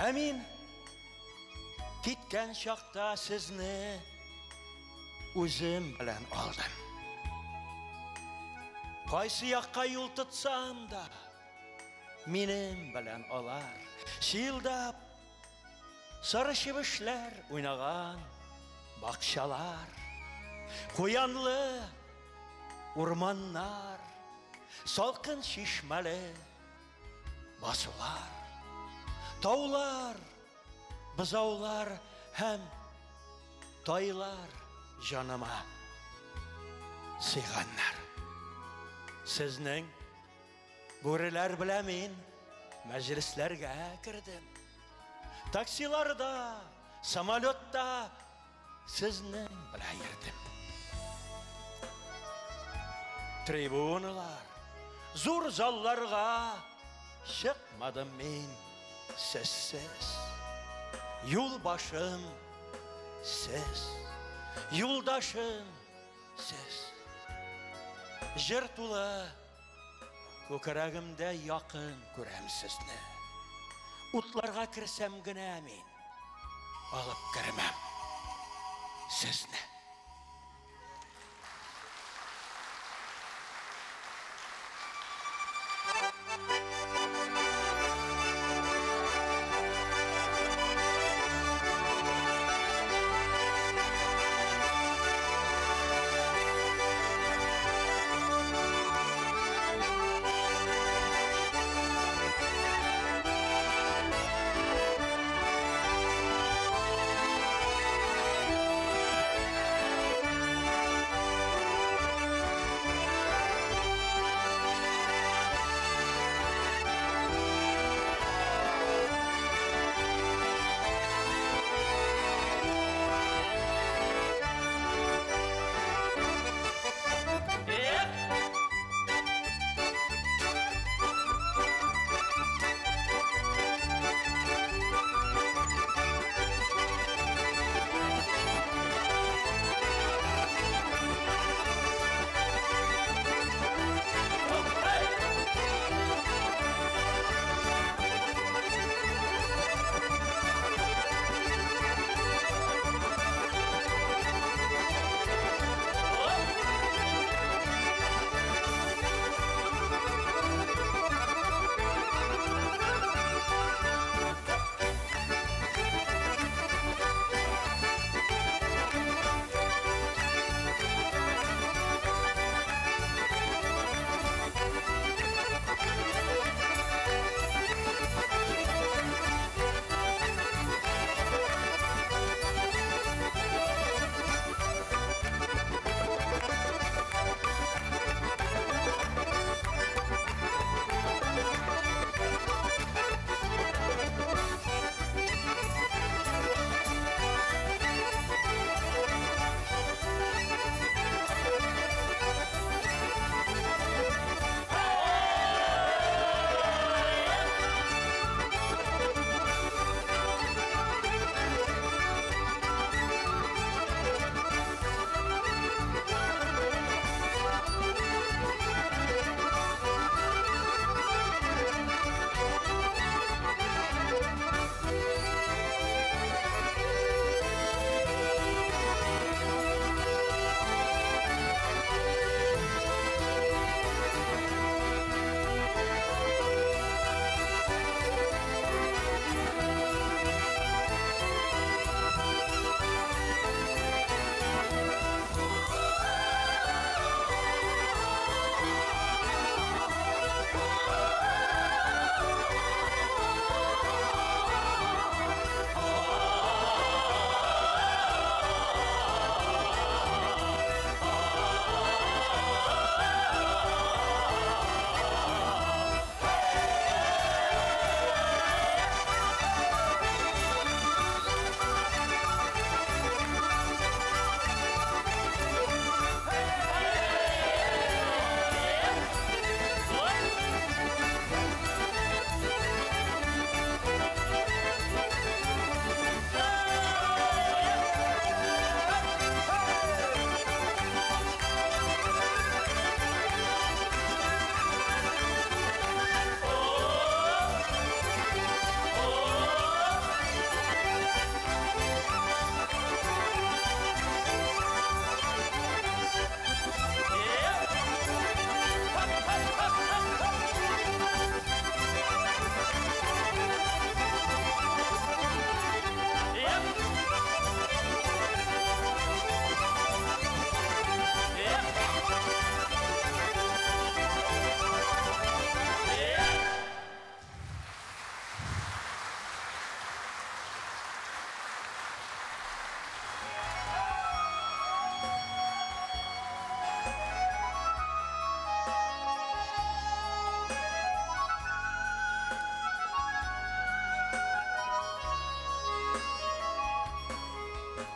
Әмин кеткен шақта сізні өзім білән алдым. Қайсы яққа юл тұтсам да менім білән олар. Шилдап сары шебішлер ойнаған бақшалар, қоянлы орманнар, салқын шешмәлі басулар, таулар, бұзаулар һәм тайлар жаныма сыйғаннар. Сізнің бүрілер білә мен мәжіліслерге кірдім. Таксиларда, самолетта сізнің білә ердім. Трибуналар, зор залларға шықмадым мен сізсіз. Юлбашым сіз, юлдашым сіз. Жыр тулы көкірегімде яқын көрем сізні. Утларға кірсем генә мен алып кірмем сізні.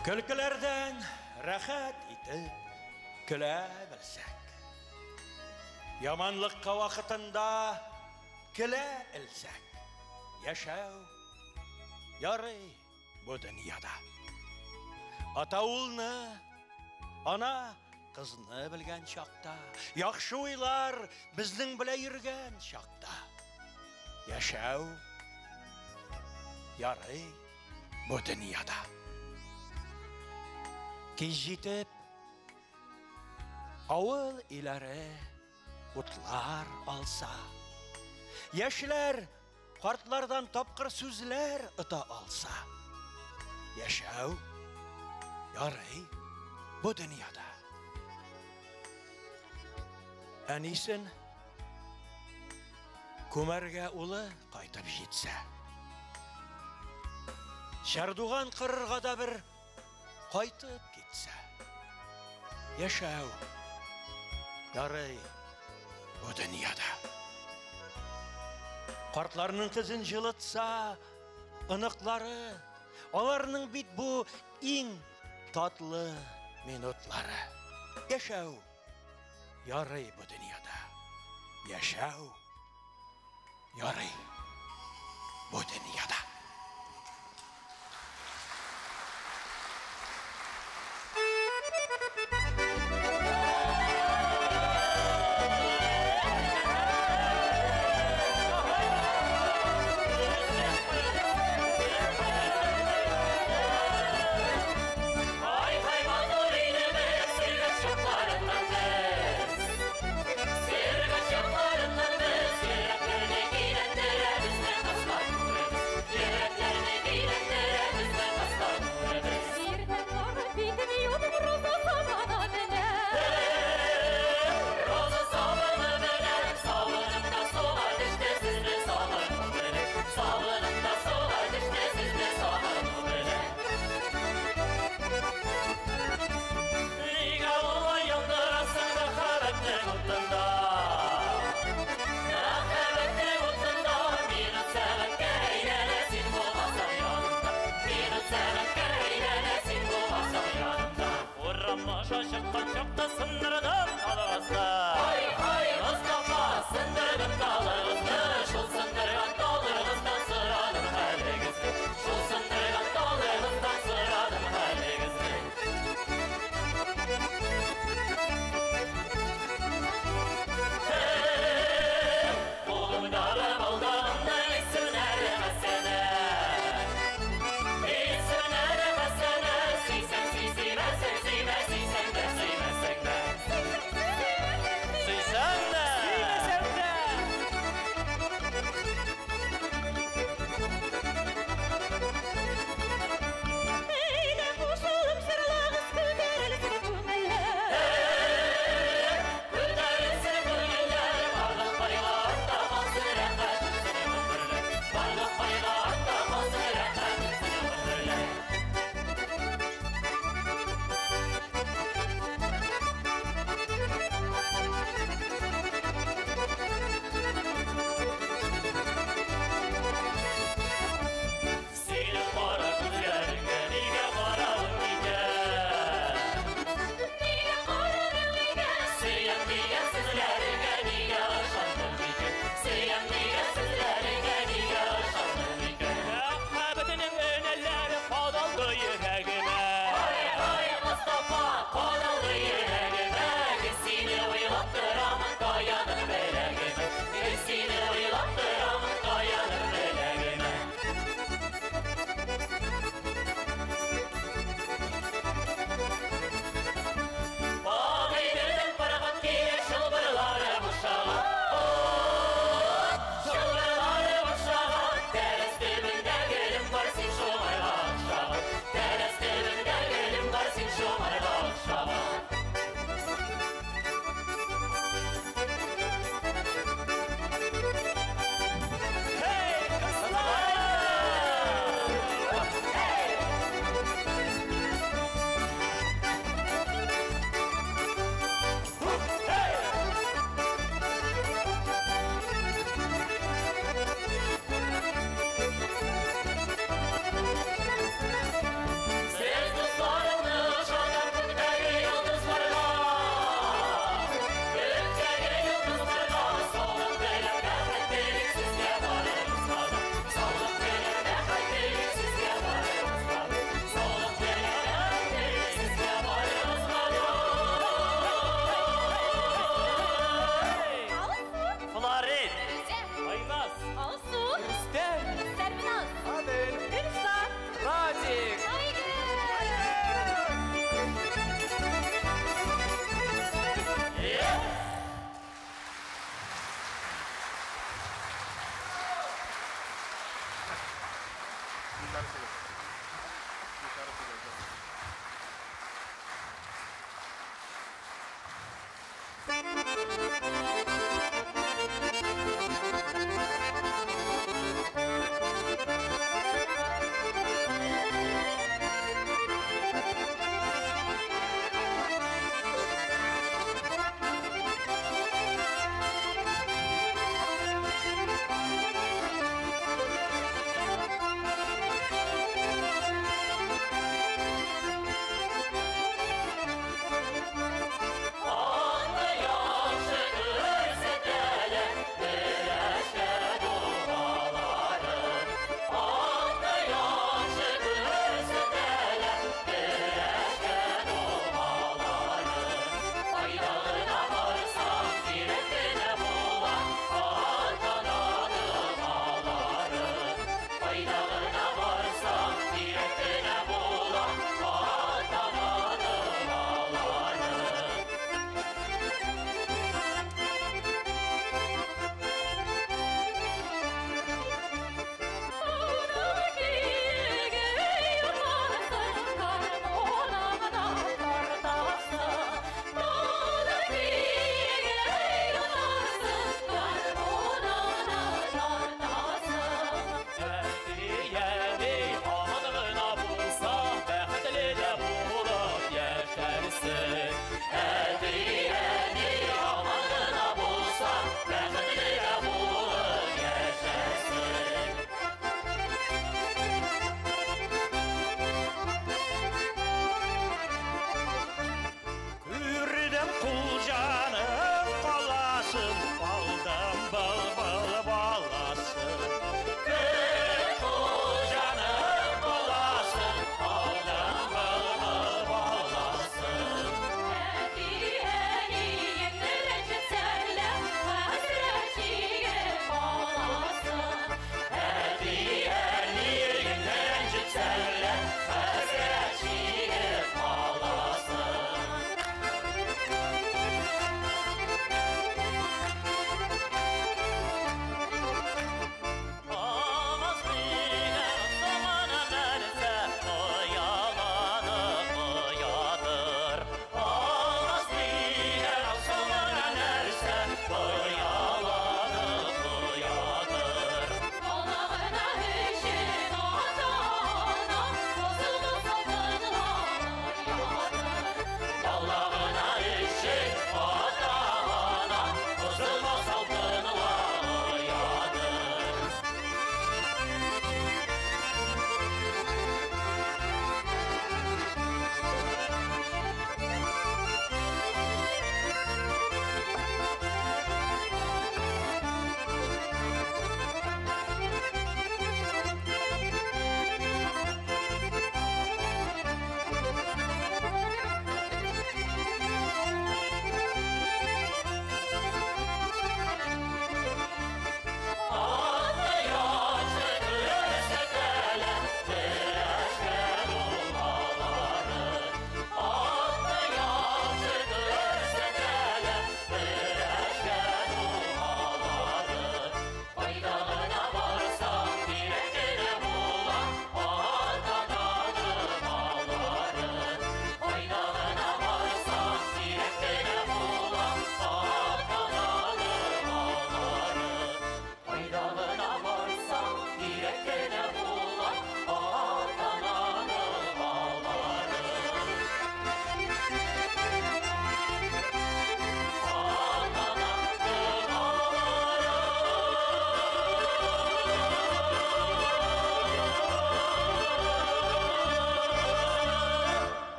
Күлкілерден рахат итіп, күлә білсәк. Яманлыққа вақытында күлә ілсәк. Яшәу ярый бұ дүнияда. Атаулны, ана қызны білген шақта. Яқшы ойлар біздің біле үрген шақта. Яшәу ярый бұ дүнияда. Кез жетіп, ауыл иләрі ұтлар алса. Яшілер қартлардан тапқыр сөзлер ұта алса. Яшәу ярый бұ дүнияда. Әнисін көмәргә улы қайтып жетсе. Шардуған қырырға да бір қайтып кетсе. Яшәу ярый бұ дүнияда. Қартларының қызын жылытса, ынықлары, оларының бит бұ ең татлы минутлары. Яшәу ярый бұ дүнияда. Яшәу ярый бұ дүнияда.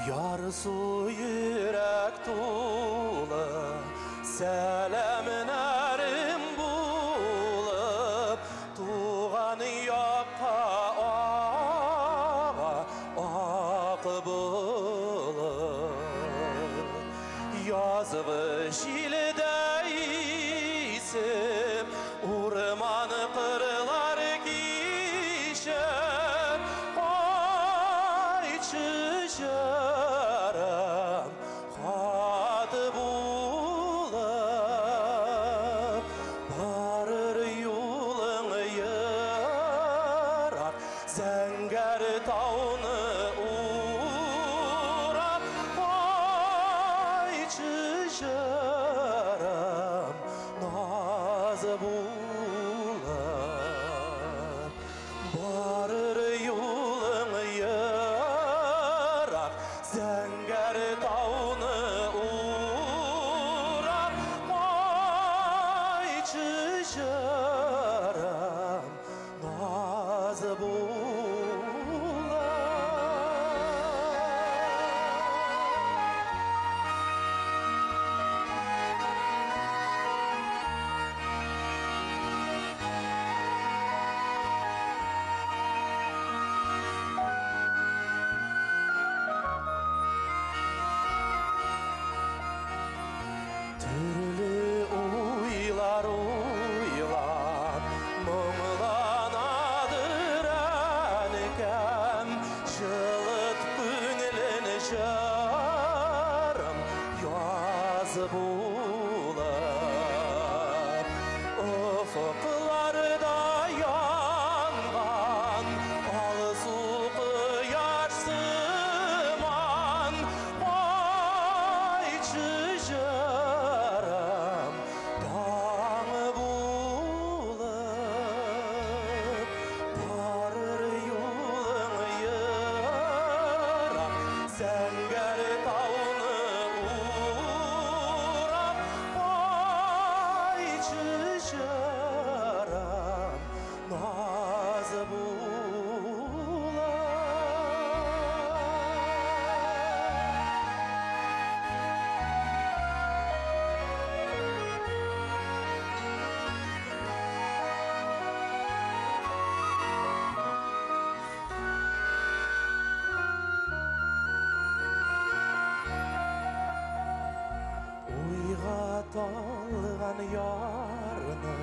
Yarısı yürek dolu Selamin erim bulup Tuğan yakka ağa Akı bulup Yazgı şildeysim Urman kırlar gişer Ay çışarım Hadı bulup Barır yolun yırar Zenger tağını uğrar Ay çışarım Nazı bulup Barır yolun yırar Zenger tağını uğrar Ay çışarım Nazı bulup Türlü uylar uylap Muğlanadır anikem Şılıt günlün şarım Yaz bulap Ufuklarda yangan Al su kıyaş sıman Ay çışarım Dağ bulup Barır yolun yırar Zenger tağını uğrar Ay çışarım Nazı bulup Uyga dalgan yarının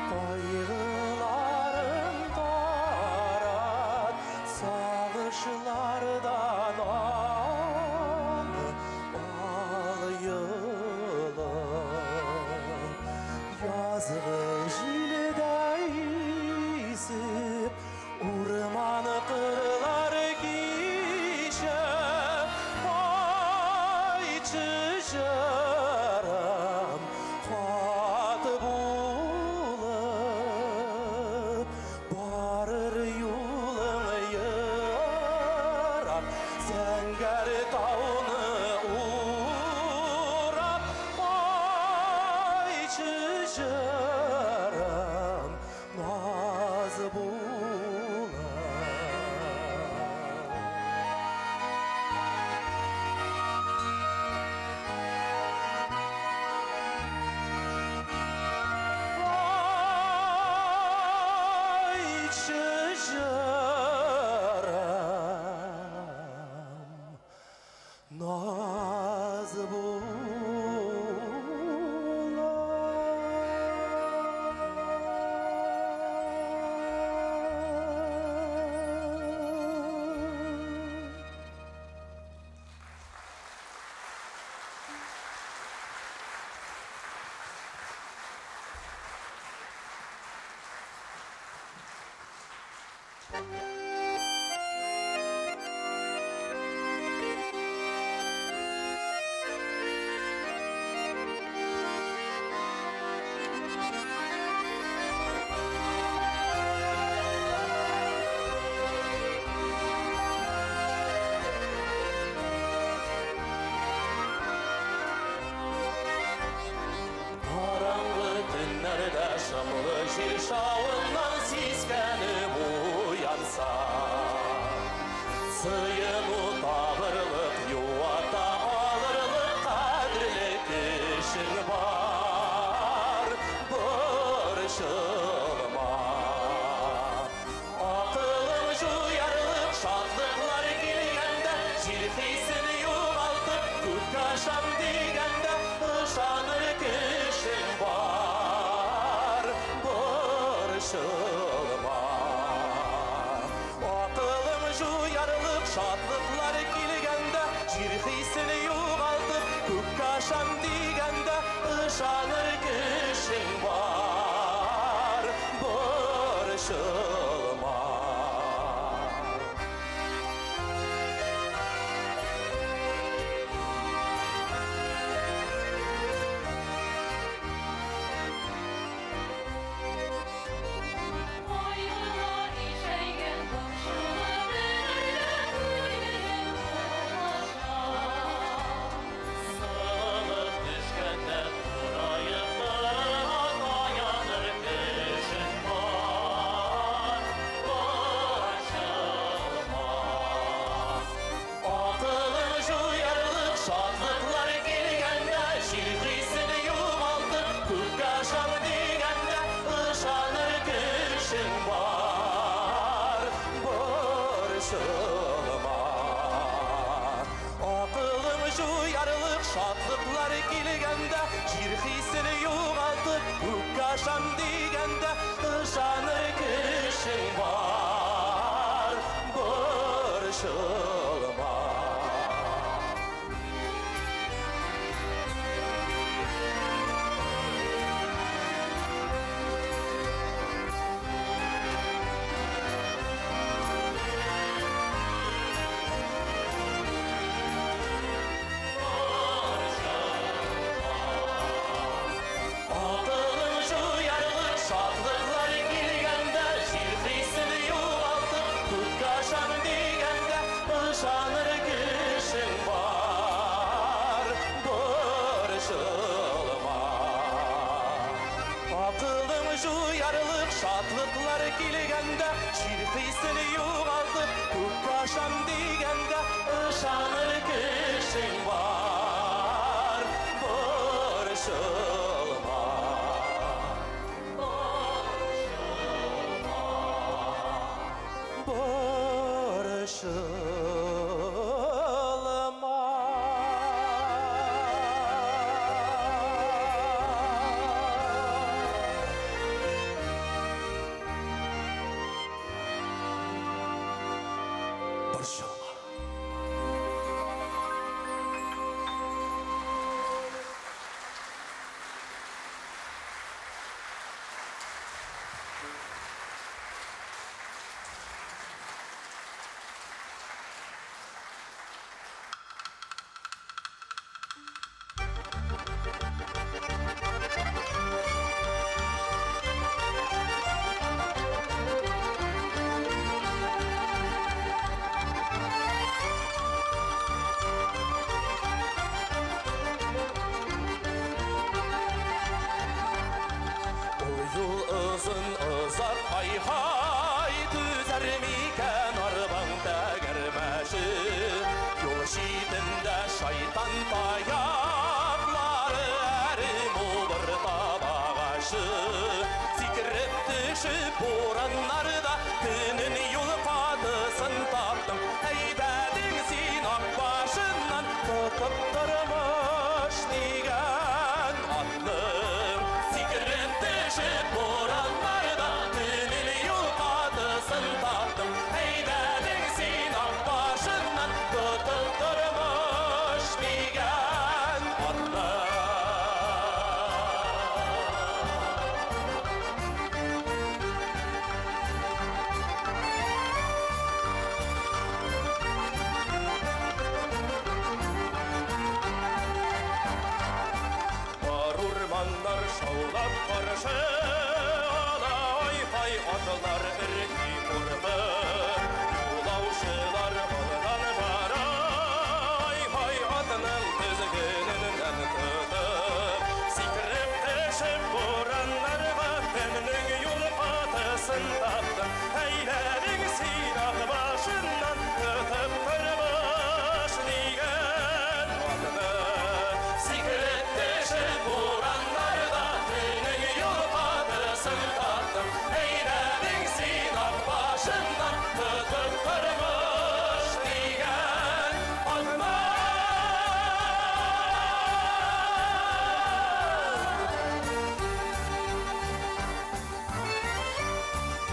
Kaygılarım tarat Sağışlardan anı al yılım Yazgı jildeyisip Urman kırlar gişer Ay çışarım Hadı bulup Barır yolun yırar Zenger tağını uğrar Ay çışarım Nazı bulup Ay çışarım Nazı bulup шымлы жер шауынан сескеніп оянса, сыйыну табырлық юата алырлық қадірлі кішің бар боршылыма. Ақылым жуярлық шаттықлар келгенде, желқейсін юғалтып көк қашам дегенде, ышаныр кішің бар боршылыма. Ақылым жуярлық шаттықлар келгенде, желқейсін юғалтып көк қашам дегенде, ышаныр кішің бар боршылыма. Шаттықлар келгенде, жерқейсін юғалтып, көк қашам дегенде, ышаныр кішің бар боршылыма. Ышаныр кішің бар боршылыма. Ақылым жуярлық шатлықлар келгенде, желқейсін юғалтып көк қашам дегенде, ышаныр кішің бар боршылыма. Ай-хай, түзер мекен арбаң тәгірмәші, Йол шетінде шайтан таяқлары әрі молыр табағашы. Секіріп түшіп боранларда күнін юл қадысын таптым. Әйбәдің сен ақ башынан тұтып тұрмыш деген атлым. Секіріп түшіп боранларда таптым, әйбәдің сен ақ башынан тұтып тұрмыш деген атлым.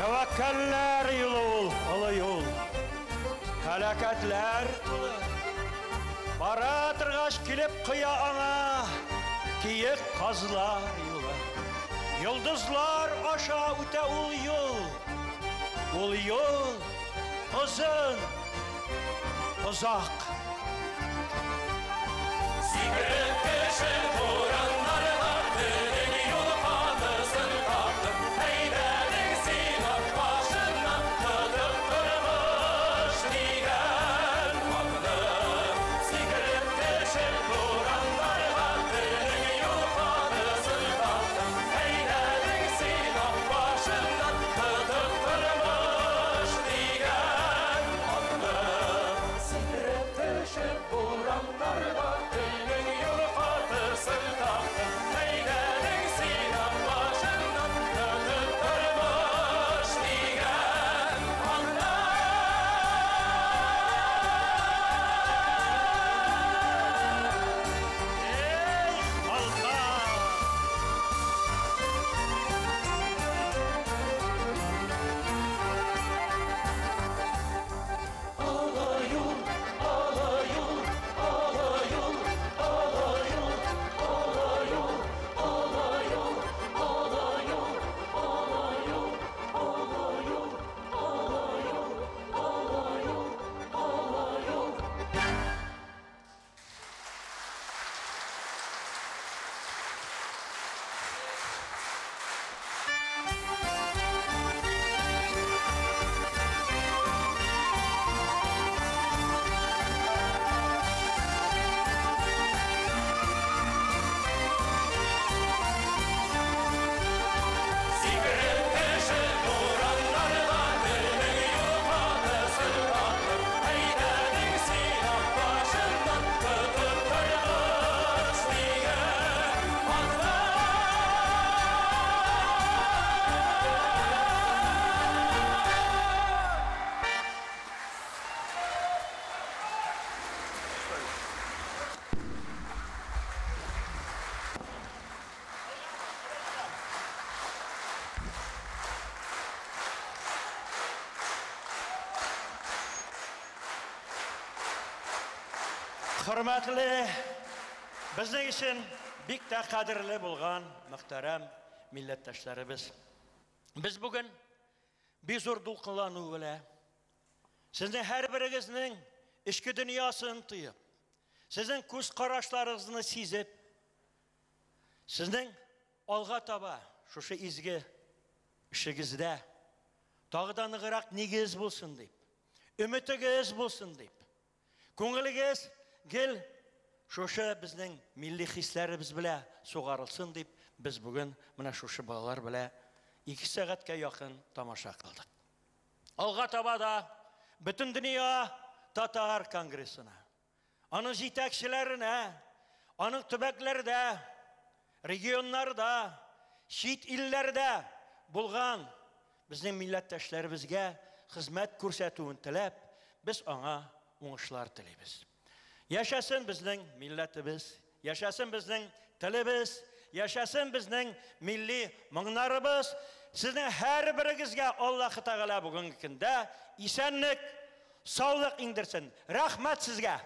Tavakkaller yolu ol, алы yol. Halakatler tulu. Bara tırgaş kilip kıya ana, kiyik kazlar yola. Yıldızlar aşağı üte ol yol. Ol yol, uzun, uzak. Sigret peşin buranlarla dönün yol kanısın taktım. Heyberin sinan başından kılıp durmuş digen kanım. Sigret peşin buranlarla dönün yol kanısın taktım. Heyberin sinan başından kılıp durmuş digen kanım. Sigret peşin buranlarla dönün yol kanısın taktım. Heyberin sinan başından kılıp durmuş digen kanım. Ey halka! Sigret peşin buranlarla dönün yol kanısın taktım. Heyberin sinan başından kılıp durmuş digen kanım. Hürmetli, bizning için bik de kadirli bulgan muhterem millettaşlarımız. Biz bugün bir zor dulkınlanı bile, sizin her birinizin içki dünyasını tıyıp, sizin göz karашlarınızı sezip, sizin alğa taba, şu izgi işinizde dağdan ıgırak negiz bulsun deyip, ümitigiz bulsun deyip, көңілігіз гел шошы біздің milli hislerimiz bile soğarılsın deyip biz bugün mına şoşı bağlar bile 2 saatga yakın tamaşa kıldık. Alğa tabada bütün dünya Tatar Kongresine, onun yetekçilerine, onun tübeklerde, regionlarda, şiit illerde bulgan bizning milletdaşlarimizga xizmat ko'rsatuvini tilab, biz ona oңышlar tileymiz. Yaşasın bizning milletimiz, yaşasın bizning tilimiz, yaşasın bizning milli mыңнарыбыз. Sizning her biringizga Alloh Taala bugungi kunda esenlik, sog'lik indirsin. Rahmat sizga.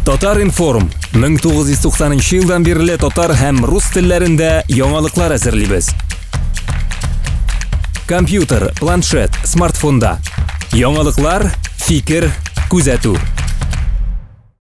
Татар Информ 1990 yıldan beri татар hem rus tillerinde яңалыклар әзерлибез. Компьютер, планшет, смартфонда. Яңалыклар, фикер, күзәтү.